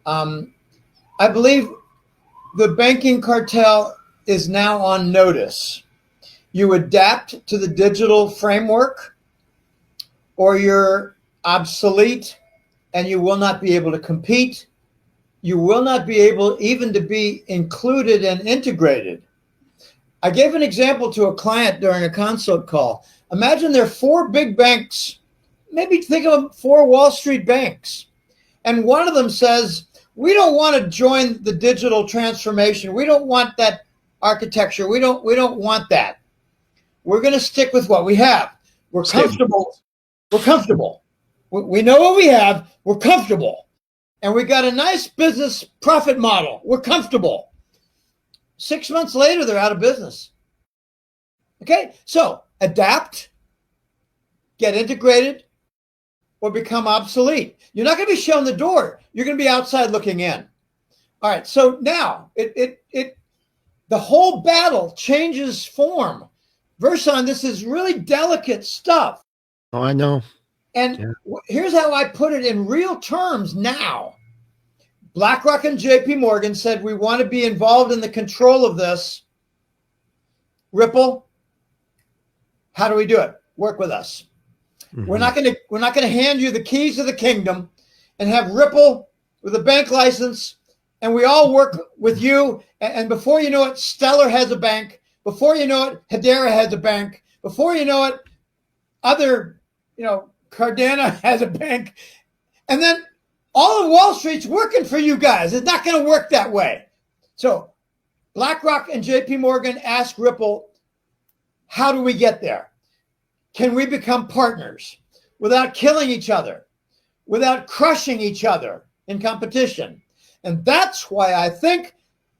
I believe the banking cartel is now on notice. You adapt to the digital framework, or you're obsolete and you will not be able to compete. You will not be able even to be included and integrated. I gave an example to a client during a consult call. Imagine there are 4 big banks, maybe think of 4 Wall Street banks. And one of them says, we don't want to join the digital transformation. We don't want that architecture. We don't want that. We're going to stick with what we have. We're comfortable. We're comfortable. We know what we have. We're comfortable. And we got a nice business profit model. We're comfortable. 6 months later, they're out of business. Okay, so adapt, get integrated, or become obsolete. You're not going to be shown the door. You're going to be outside looking in. All right, so now the whole battle changes form. Verson, this is really delicate stuff. Oh, I know. And Yeah. here's how I put it in real terms now. BlackRock and JP Morgan said, we want to be involved in the control of this. Ripple, how do we do it? Work with us. Mhm. We're not going to hand you the keys to the kingdom and have Ripple with a bank license, and we all work with you. And before you know it, Stellar has a bank. Before you know it, Hedera has a bank. Before you know it, other, Cardano has a bank. And then all of Wall Street's working for you guys. It's not going to work that way. So BlackRock and JP Morgan asked Ripple, how do we get there? Can we become partners without killing each other, without crushing each other in competition? And that's why I think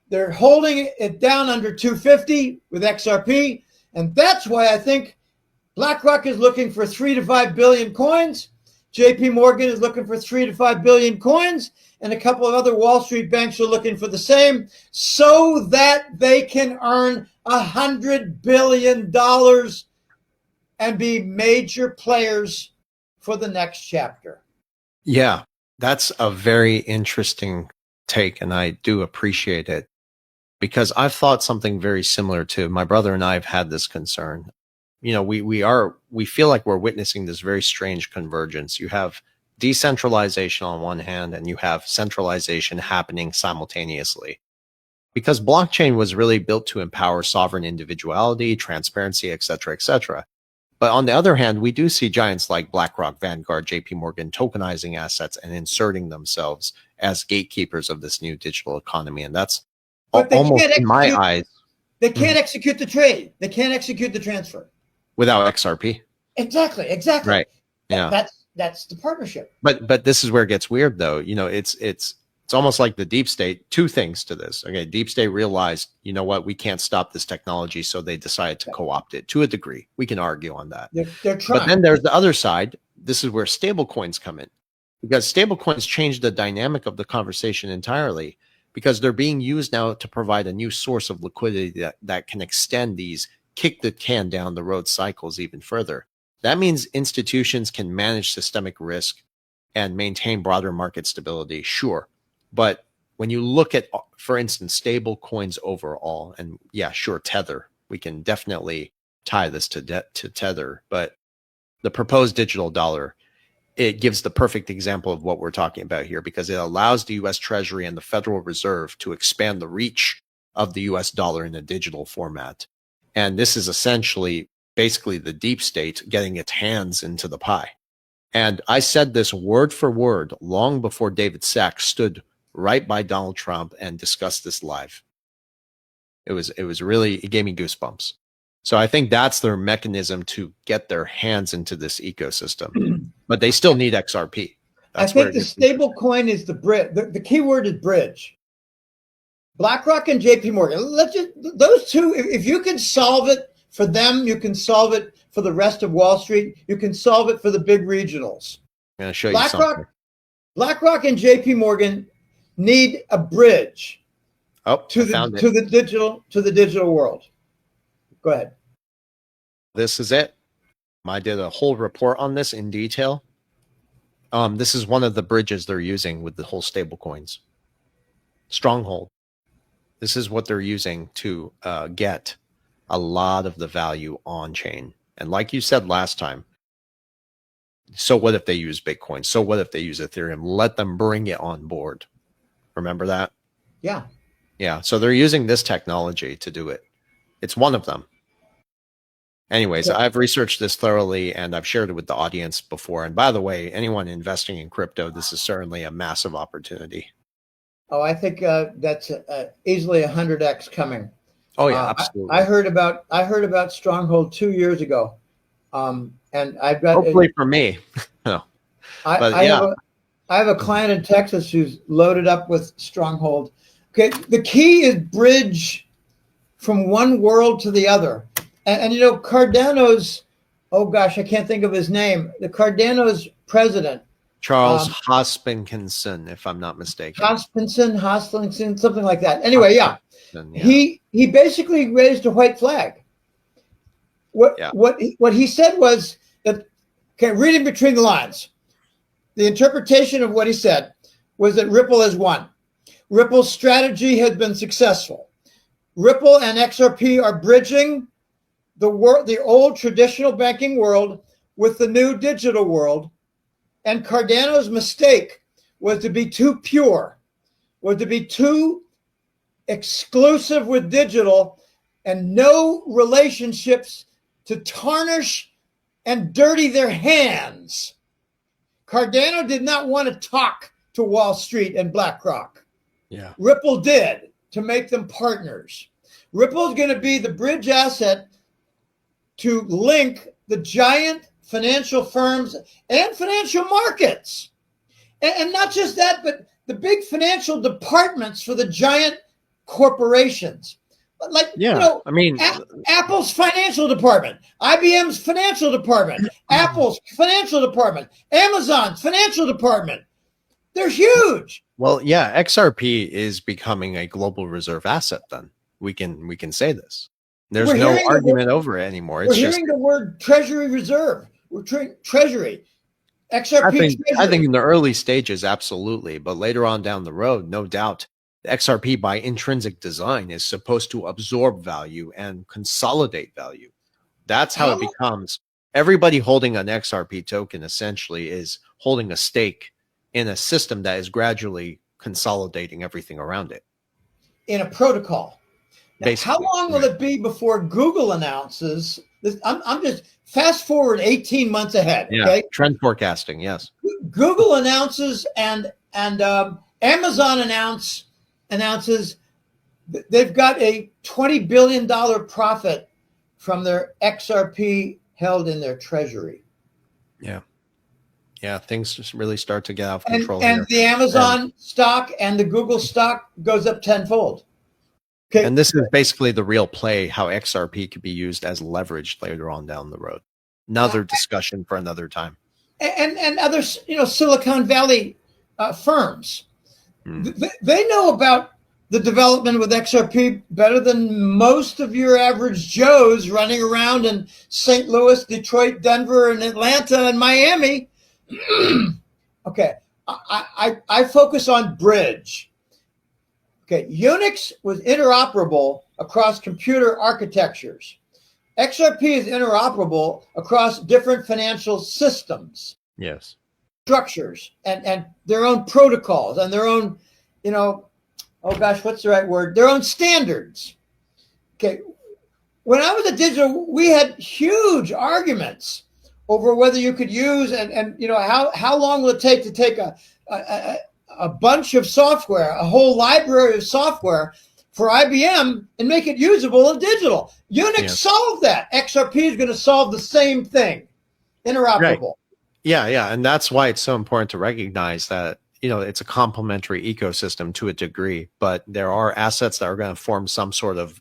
they're holding it down under 250 with XRP. And that's why I think BlackRock is looking for 3 to 5 billion coins. JP Morgan is looking for 3 to 5 billion coins. And a couple of other Wall Street banks are looking for the same, so that they can earn $100 billion and be major players for the next chapter. Yeah, that's a very interesting take, and I do appreciate it, because I've thought something very similar too. My brother and I have had this concern. We feel like we're witnessing this very strange convergence. You have decentralization on one hand, and you have centralization happening simultaneously. Because blockchain was really built to empower sovereign individuality, transparency, et cetera, et cetera. But on the other hand, we do see giants like BlackRock, Vanguard, JP Morgan tokenizing assets and inserting themselves as gatekeepers of this new digital economy. And that's almost, in my eyes, they can't execute the trade. They can't execute the transfer without XRP. Exactly. Right. Yeah. That's the partnership. But this is where it gets weird, though. It's almost like the deep state. Two things to this. Okay, deep state realized, you know what, we can't stop this technology, so they decided to co-opt it to a degree. We can argue on that. They're trying. But then there's the other side. This is where stablecoins come in, because stablecoins change the dynamic of the conversation entirely, because they're being used now to provide a new source of liquidity that can extend these kick the can down the road cycles even further. That means institutions can manage systemic risk and maintain broader market stability, sure. But when you look at, for instance, stable coins overall, and yeah, sure, Tether, we can definitely tie this to Tether, but the proposed digital dollar, it gives the perfect example of what we're talking about here, because it allows the US Treasury and the Federal Reserve to expand the reach of the US dollar in a digital format. And this is essentially basically the deep state getting its hands into the pie. And I said this word for word long before David Sachs stood right by Donald Trump and discussed this live. It was really, it gave me goosebumps. So I think that's their mechanism to get their hands into this ecosystem, but they still need XRP. I think the stable coin is the bridge. The key word is bridge. BlackRock and JP Morgan. Those two, if you can solve it for them, you can solve it for the rest of Wall Street. You can solve it for the big regionals. I'm going to show you something. BlackRock and JP Morgan need a bridge to the digital world. Go ahead. This is it. I did a whole report on this in detail. This is one of the bridges they're using with the whole stable coins. Stronghold. This is what they're using to get a lot of the value on chain. And like you said last time, so what if they use Bitcoin? So what if they use Ethereum? Let them bring it on board. Remember that? Yeah. Yeah. So they're using this technology to do it. It's one of them. Anyways, yeah. I've researched this thoroughly and I've shared it with the audience before. And by the way, anyone investing in crypto, this is certainly a massive opportunity. Oh, I think that's easily 100x coming. Oh yeah, absolutely. I heard about Stronghold 2 years ago, and I've got hopefully for me. No, I have a client in Texas who's loaded up with Stronghold. Okay, the key is bridge from one world to the other. And you know, Cardano's, oh gosh, I can't think of his name. The Cardano's president, Charles Hoskinson, if I'm not mistaken. Hoskinson, something like that. Anyway, yeah. Yeah. He basically raised a white flag. What he said was that, okay, reading between the lines, the interpretation of what he said was that Ripple has won. Ripple's strategy has been successful. Ripple and XRP are bridging the old traditional banking world with the new digital world. And Cardano's mistake was to be too pure, was to be too exclusive with digital and no relationships to tarnish and dirty their hands. Cardano did not want to talk to Wall Street and BlackRock. Yeah. Ripple did, to make them partners. Ripple is going to be the bridge asset to link the giant financial firms and financial markets. And not just that, but the big financial departments for the giant corporations. Like, yeah, you know, I mean, Apple's financial department, IBM's financial department, Apple's financial department, Amazon's financial department. They're huge. Well, yeah, XRP is becoming a global reserve asset. Then we can say this. There's no argument over it anymore. It's we're hearing the word Treasury Reserve. Treasury. XRP. I think in the early stages, absolutely, but later on down the road, no doubt, the XRP by intrinsic design is supposed to absorb value and consolidate value. That's how it becomes. Everybody holding an XRP token essentially is holding a stake in a system that is gradually consolidating everything around it. In a protocol. Now, how long will it be before Google announces this? I'm just fast forward 18 months ahead. Yeah, okay? Trend forecasting, yes. Google announces and Amazon announces they've got a $20 billion profit from their XRP held in their treasury. Yeah. Yeah, things just really start to get out of control. And the Amazon stock and the Google stock goes up tenfold. Okay. And this is basically the real play, how XRP could be used as leverage later on down the road. Another discussion for another time. And other, you know, Silicon Valley firms, they know about the development with XRP better than most of your average Joes running around in St. Louis, Detroit, Denver, and Atlanta, and Miami. Okay, I focus on bridge. Okay, Unix was interoperable across computer architectures. XRP is interoperable across different financial systems. Yes. Structures and their own protocols and their own, you know, oh gosh, what's the right word? Their own standards. Okay, when I was at Digital, we had huge arguments over whether you could use and you know how long will it take to take a bunch of software, a whole library of software for IBM and make it usable in digital. Unix solved that. XRP is going to solve the same thing. Interoperable. Right. Yeah, and that's why it's so important to recognize that, you know, it's a complementary ecosystem to a degree, but there are assets that are going to form some sort of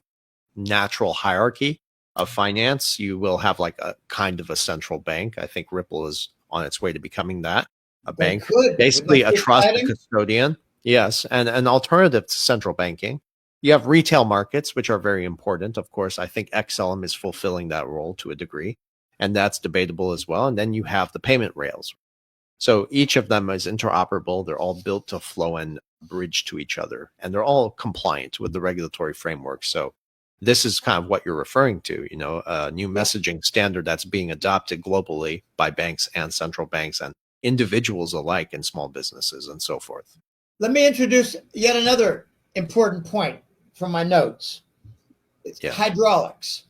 natural hierarchy of finance. You will have like a kind of a central bank. I think Ripple is on its way to becoming that. A bank, basically a trusted custodian. Yes, and an alternative to central banking. You have retail markets, which are very important. Of course, I think XLM is fulfilling that role to a degree, and that's debatable as well. And then you have the payment rails. So each of them is interoperable. They're all built to flow and bridge to each other, and they're all compliant with the regulatory framework. So this is kind of what you're referring to, you know, a new messaging standard that's being adopted globally by banks and central banks and individuals alike and small businesses and so forth. Let me introduce yet another important point from my notes. It's hydraulics.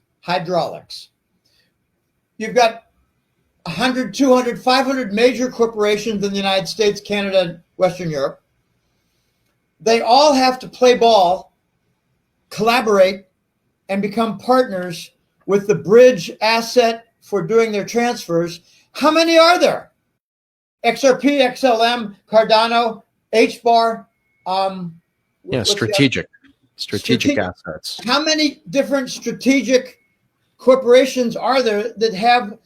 You've got 100, 200, 500 major corporations in the United States, Canada, Western Europe. They all have to play ball, collaborate, and become partners with the bridge asset for doing their transfers. How many are there? XRP, XLM, Cardano, HBAR. Strategic. Strategic assets. How many different strategic corporations are there that have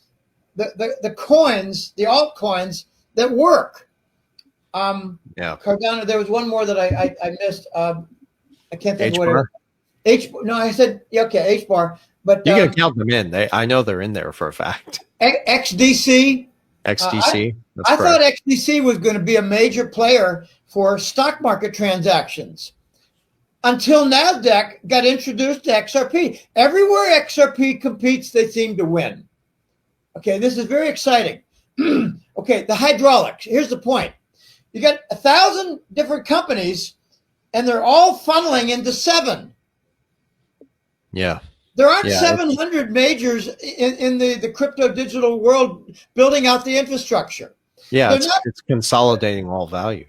the coins, the altcoins that work? Cardano. There was one more that I missed. I can't think of what it was. No, I said okay, HBAR. But you can count them in. I know they're in there for a fact. XDC. XDC. I thought XDC was going to be a major player for stock market transactions until NASDAQ got introduced to XRP. Everywhere XRP competes, they seem to win. Okay, this is very exciting. Okay, the hydraulics. Here's the point. You got 1,000 different companies, and they're all funneling into 7. Yeah. There aren't 700 majors in the crypto digital world building out the infrastructure. Yeah, it's consolidating all value.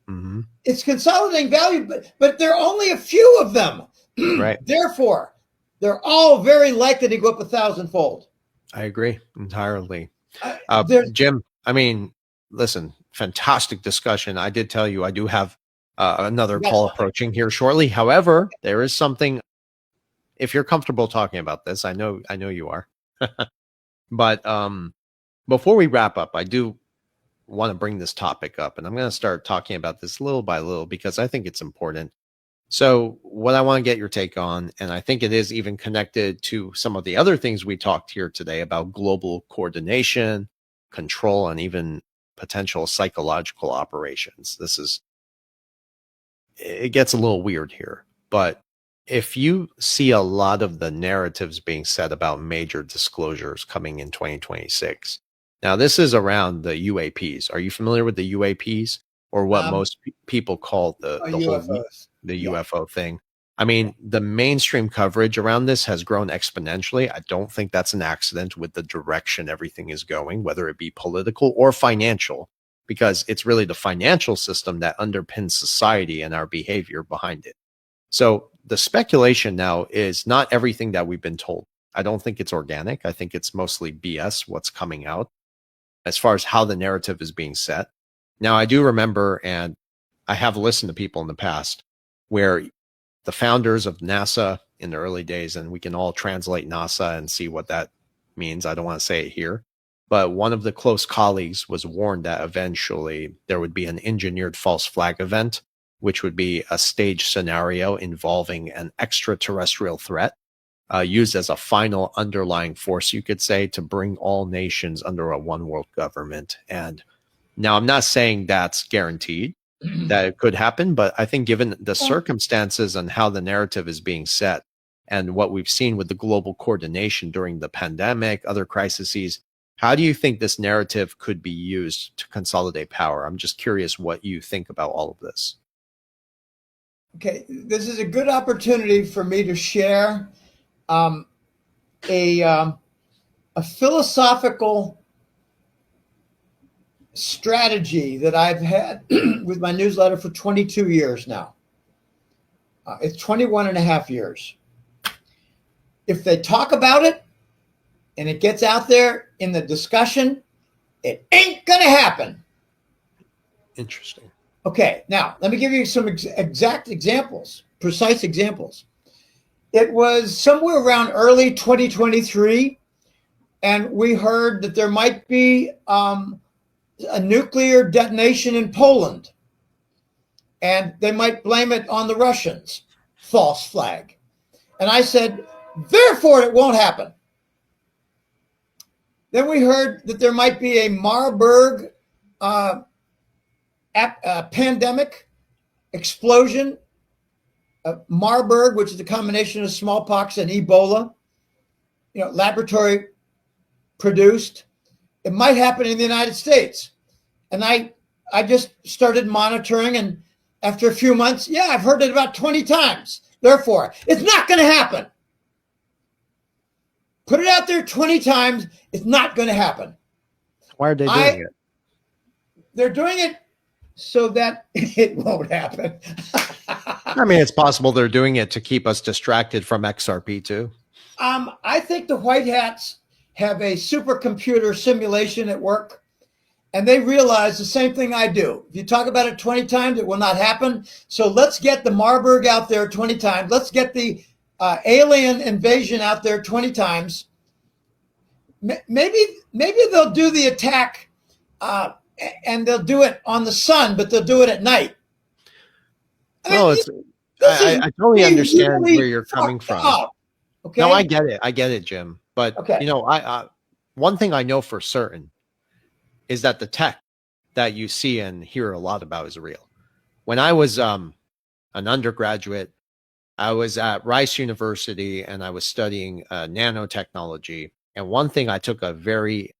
Mm-hmm. It's consolidating value, but there are only a few of them. Right. Therefore, they're all very likely to go up 1,000-fold. I agree entirely. Jim, I mean, listen, fantastic discussion. I did tell you I do have another call approaching here shortly. However, there is something. If you're comfortable talking about this, I know you are. But before we wrap up, I do want to bring this topic up, and I'm going to start talking about this little by little because I think it's important. So what I want to get your take on, and I think it is even connected to some of the other things we talked here today about global coordination, control, and even potential psychological operations. It gets a little weird here, but if you see a lot of the narratives being said about major disclosures coming in 2026, now this is around the UAPs. Are you familiar with the UAPs, or what most people call the UFO thing? I mean, the mainstream coverage around this has grown exponentially. I don't think that's an accident with the direction everything is going, whether it be political or financial, because it's really the financial system that underpins society and our behavior behind it. So the speculation now is not everything that we've been told. I don't think it's organic. I think it's mostly BS, what's coming out as far as how the narrative is being set. Now, I do remember, and I have listened to people in the past, where the founders of NASA in the early days, and we can all translate NASA and see what that means. I don't want to say it here. But one of the close colleagues was warned that eventually there would be an engineered false flag event, which would be a staged scenario involving an extraterrestrial threat used as a final underlying force, you could say, to bring all nations under a one world government. And now I'm not saying that's guaranteed that it could happen, but I think given the circumstances and how the narrative is being set and what we've seen with the global coordination during the pandemic, other crises, how do you think this narrative could be used to consolidate power? I'm just curious what you think about all of this. Okay, this is a good opportunity for me to share a philosophical strategy that I've had with my newsletter for 22 years now. It's 21 and a half years. If they talk about it and it gets out there in the discussion, it ain't going to happen. Interesting. Okay, now let me give you some exact examples, precise examples. It was somewhere around early 2023, and we heard that there might be a nuclear detonation in Poland, and they might blame it on the Russians. False flag. And I said, therefore, it won't happen. Then we heard that there might be a Marburg pandemic explosion. Marburg, which is a combination of smallpox and Ebola, laboratory produced. It might happen in the United States. And I just started monitoring, and after a few months, I've heard it about 20 times. Therefore, it's not going to happen. Put it out there 20 times, it's not going to happen. Why are they doing it? They're doing it so that it won't happen. I mean, it's possible they're doing it to keep us distracted from XRP too. I think the white hats have a supercomputer simulation at work, and they realize the same thing I do. If you talk about it 20 times, it will not happen. So let's get the Marburg out there 20 times. Let's get the alien invasion out there 20 times. Maybe they'll do the attack and they'll do it on the sun, but they'll do it at night. I totally understand where you're coming from. Okay. No, I get it, Jim. But okay. I one thing I know for certain is that the tech that you see and hear a lot about is real. When I was an undergraduate, I was at Rice University and I was studying nanotechnology. And one thing I took a very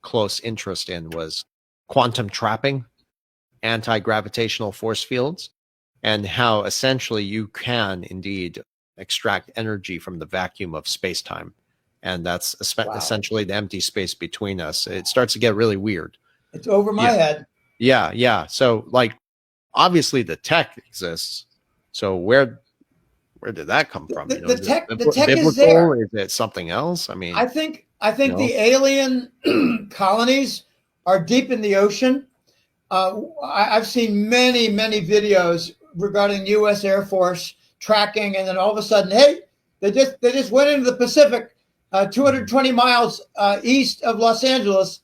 close interest in was quantum trapping, anti-gravitational force fields, and how essentially you can indeed extract energy from the vacuum of space-time. And that's essentially the empty space between us. It starts to get really weird. It's over my head. Yeah. So, like, obviously the tech exists. So where did that come from? The tech is there. Is it something else? I mean, I think the alien colonies are deep in the ocean. I've seen many videos regarding U.S. Air Force tracking, and then all of a sudden, hey, they just went into the Pacific, 220 miles east of Los Angeles.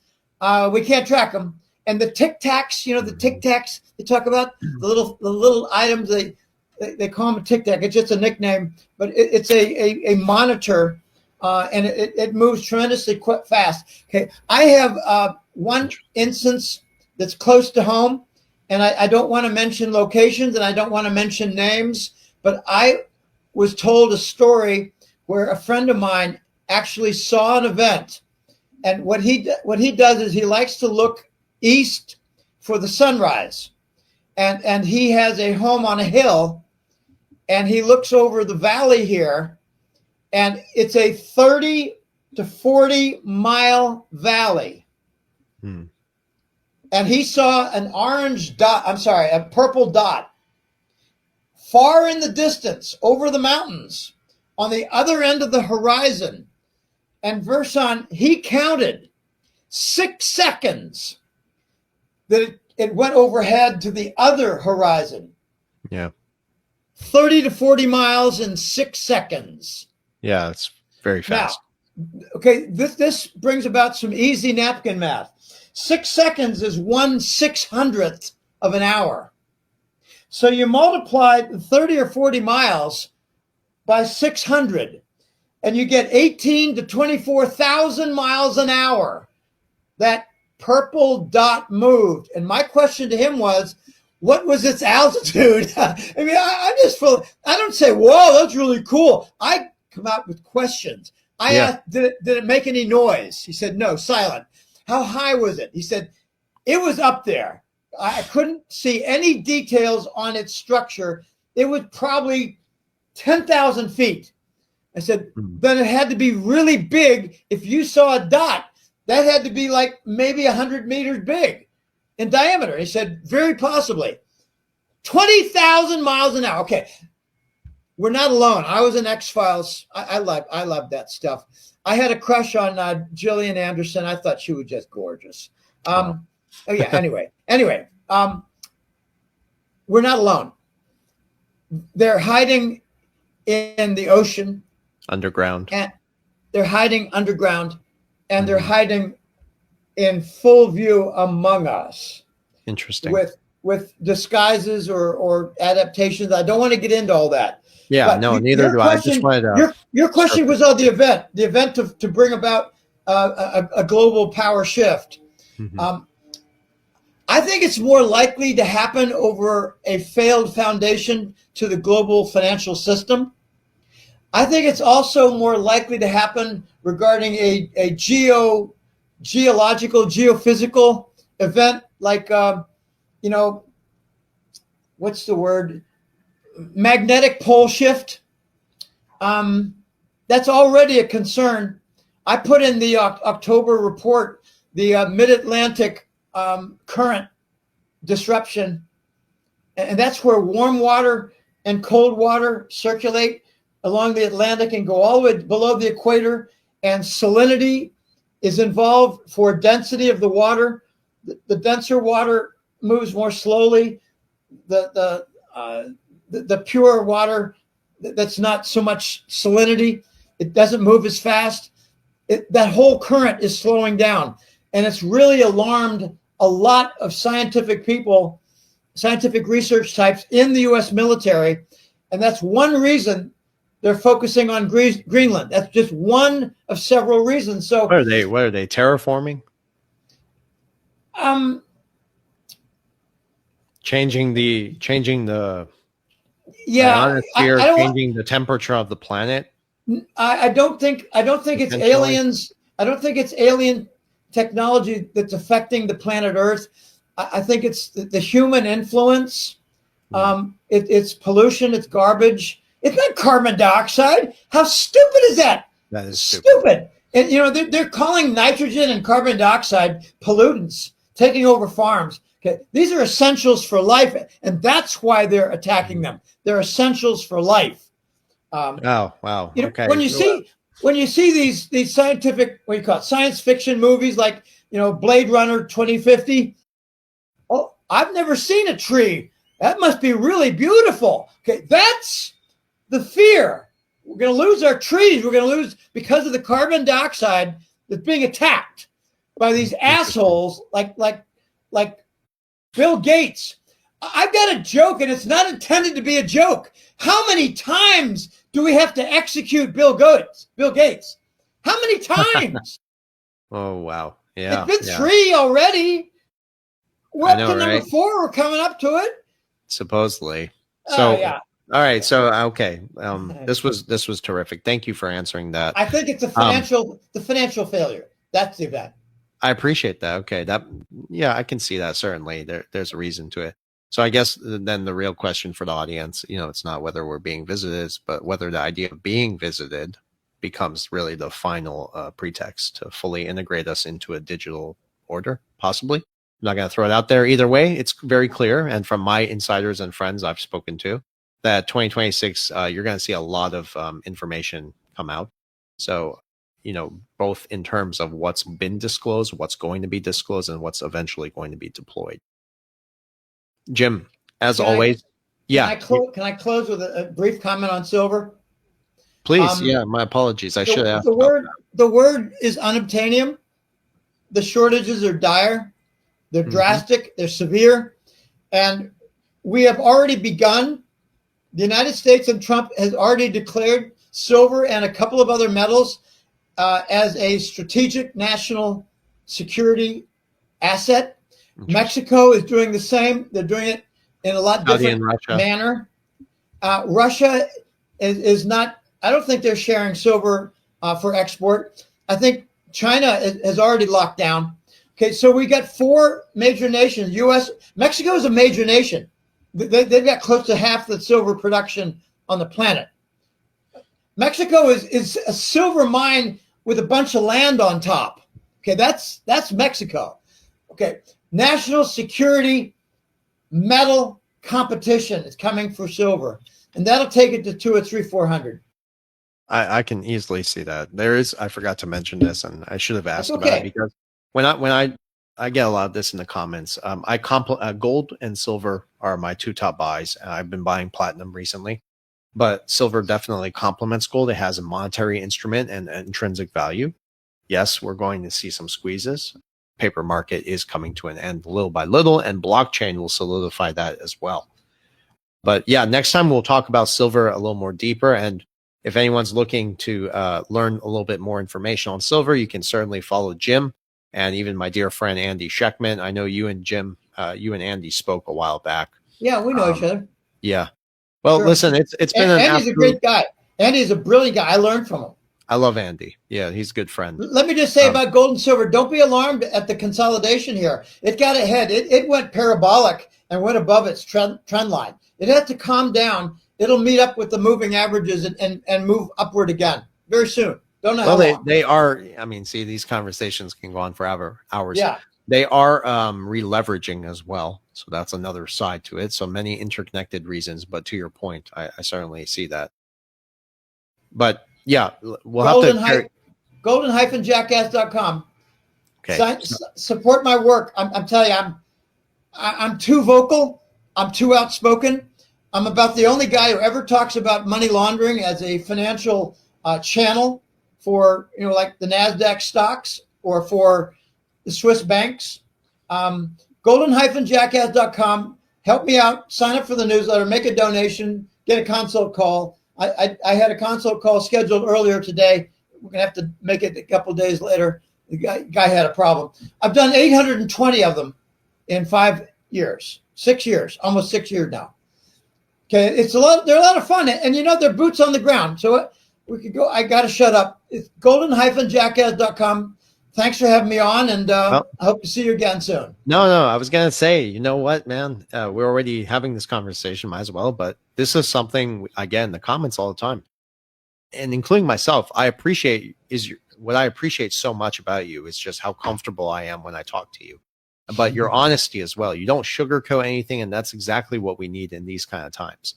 We can't track them. And the Tic Tacs, the Tic Tacs they talk about, the little items they call them a Tic Tac. It's just a nickname, but it's a monitor, and it moves tremendously fast. Okay, I have one instance that's close to home, and I don't want to mention locations and I don't want to mention names, but I was told a story where a friend of mine actually saw an event, and what he does is he likes to look east for the sunrise, and he has a home on a hill, and he looks over the valley here, and it's a 30 to 40 mile valley. And he saw a purple dot far in the distance over the mountains on the other end of the horizon. And Verson, he counted 6 seconds that it went overhead to the other horizon. Yeah. 30 to 40 miles in 6 seconds. Yeah, it's very fast. Now, okay, this brings about some easy napkin math. 6 seconds is 1/600th of an hour. So you multiply 30 or 40 miles by 600, and you get 18 to 24,000 miles an hour. That purple dot moved. And my question to him was, what was its altitude? I mean, I don't say, whoa, that's really cool. I come out with questions. I asked, did it make any noise? He said, no, silent. How high was it? He said, it was up there. I couldn't see any details on its structure. It was probably 10,000 feet. I said, then it had to be really big. If you saw a dot, that had to be like maybe 100 meters big in diameter. He said, very possibly. 20,000 miles an hour. Okay. We're not alone. I was in X-Files. I love that stuff. I had a crush on Gillian Anderson. I thought she was just gorgeous. Anyway, we're not alone. They're hiding in the ocean. Underground. And they're hiding underground, and they're hiding in full view among us. Interesting. With disguises or adaptations. I don't want to get into all that. Yeah, but no, neither do I. I just wanted to. Your question was on the event to bring about a global power shift. I think it's more likely to happen over a failed foundation to the global financial system. I think it's also more likely to happen regarding a geological, geophysical event like, what's the word? Magnetic pole shift. That's already a concern. I put in the October report the mid-Atlantic current disruption, and that's where warm water and cold water circulate along the Atlantic and go all the way below the equator, and salinity is involved for density of the water. The denser water moves more slowly. The pure water that's not so much salinity, it doesn't move as fast. That whole current is slowing down, and it's really alarmed a lot of scientific people, scientific research types in the U.S. military, and that's one reason they're focusing on Greenland. That's just one of several reasons. So, what are they terraforming? Changing the ionosphere, changing the temperature of the planet. I don't think it's aliens. I don't think it's alien technology that's affecting the planet Earth. I think it's the human influence. It's pollution. It's garbage. It's not carbon dioxide. How stupid is that? That is stupid. And they're calling nitrogen and carbon dioxide pollutants, taking over farms. Okay, these are essentials for life, and that's why they're attacking them. They're essentials for life. Oh wow! Okay. When you see these scientific, what do you call it, science fiction movies like Blade Runner 2050. Oh, I've never seen a tree. That must be really beautiful. Okay, that's the fear. We're going to lose our trees. We're going to lose because of the carbon dioxide that's being attacked by these assholes like Bill Gates. I've got a joke, and it's not intended to be a joke. How many times do we have to execute Bill Gates? How many times? Oh, wow. Yeah. It's been 3 already. We're up to number right? 4. We're coming up to it. Supposedly. So, yeah. All right. So, okay. This was terrific. Thank you for answering that. I think it's the financial failure. That's the event. I appreciate that. Okay. I can see that. Certainly there's a reason to it. So I guess then the real question for the audience, it's not whether we're being visited, but whether the idea of being visited becomes really the final pretext to fully integrate us into a digital order, possibly. I'm not going to throw it out there either way. It's very clear. And from my insiders and friends I've spoken to, that 2026, you're going to see a lot of information come out. So, both in terms of what's been disclosed, what's going to be disclosed, and what's eventually going to be deployed. Jim, as always, Can I close with a brief comment on silver? Please. My apologies. I should ask. The word is unobtainium. The shortages are dire. They're drastic. They're severe. And we have already begun. The United States and Trump has already declared silver and a couple of other metals as a strategic national security asset. Mexico is doing the same. They're doing it in a lot different manner. Russia is not, I don't think they're sharing silver for export. I think China has already locked down. Okay, so we got 4 major nations. Mexico is a major nation. They've got close to half the silver production on the planet. Mexico is a silver mine with a bunch of land on top. Okay, that's Mexico. Okay, national security metal competition is coming for silver, and that'll take it to 2 or 3, 400. I can easily see that. I forgot to mention this, and I should have asked about it, because when I get a lot of this in the comments. Gold and silver are my 2 top buys. I've been buying platinum recently, but silver definitely complements gold. It has a monetary instrument and intrinsic value. Yes, we're going to see some squeezes. Paper market is coming to an end little by little, and blockchain will solidify that as well. But yeah, next time we'll talk about silver a little more deeper. And if anyone's looking to learn a little bit more information on silver, you can certainly follow Jim and even my dear friend Andy Scheckman. I know you and Jim, you and Andy spoke a while back. Yeah, we know each other. Yeah. Well, sure. Listen, it's been Andy's a great guy. Andy's a brilliant guy. I learned from him. I love Andy. Yeah, he's a good friend. Let me just say about gold and silver, don't be alarmed at the consolidation here. It got ahead. It went parabolic and went above its trend line. It had to calm down. It'll meet up with the moving averages and move upward again very soon. Don't know how long. They are. I mean, see, these conversations can go on forever, hours. Yeah. They are re-leveraging as well. So that's another side to it. So many interconnected reasons. But to your point, I certainly see that. But yeah, we'll have to. Golden-jackass.com. Okay. Support my work. I'm telling you, I'm too vocal. I'm too outspoken. I'm about the only guy who ever talks about money laundering as a financial channel for, like the NASDAQ stocks or for the Swiss banks. Golden-jackass.com. Help me out. Sign up for the newsletter. Make a donation. Get a consult call. I had a consult call scheduled earlier today. We're going to have to make it a couple of days later. The guy had a problem. I've done 820 of them in 5 years, 6 years, almost 6 years now. Okay, it's a lot. They're a lot of fun, and they're boots on the ground. So we could go. I got to shut up. It's golden-jackass.com. Thanks for having me on, and I hope to see you again soon. No, I was going to say, you know what, man? We're already having this conversation, might as well. But this is something, again, the comments all the time, and including myself, what I appreciate so much about you is just how comfortable I am when I talk to you, but your honesty as well. You don't sugarcoat anything, and that's exactly what we need in these kind of times.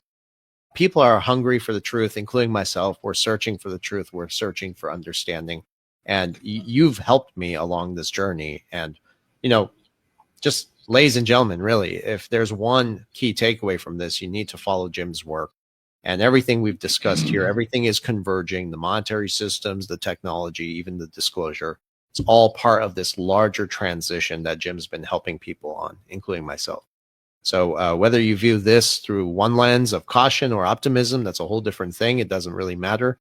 People are hungry for the truth, including myself. We're searching for the truth. We're searching for understanding. And you've helped me along this journey. And, just ladies and gentlemen, really, if there's one key takeaway from this, you need to follow Jim's work. And everything we've discussed here, everything is converging, the monetary systems, the technology, even the disclosure. It's all part of this larger transition that Jim's been helping people on, including myself. So whether you view this through one lens of caution or optimism, that's a whole different thing. It doesn't really matter.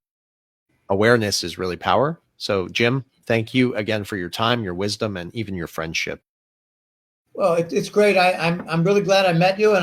Awareness is really power. So, Jim, thank you again for your time, your wisdom, and even your friendship. Well, it's great. I'm really glad I met you, and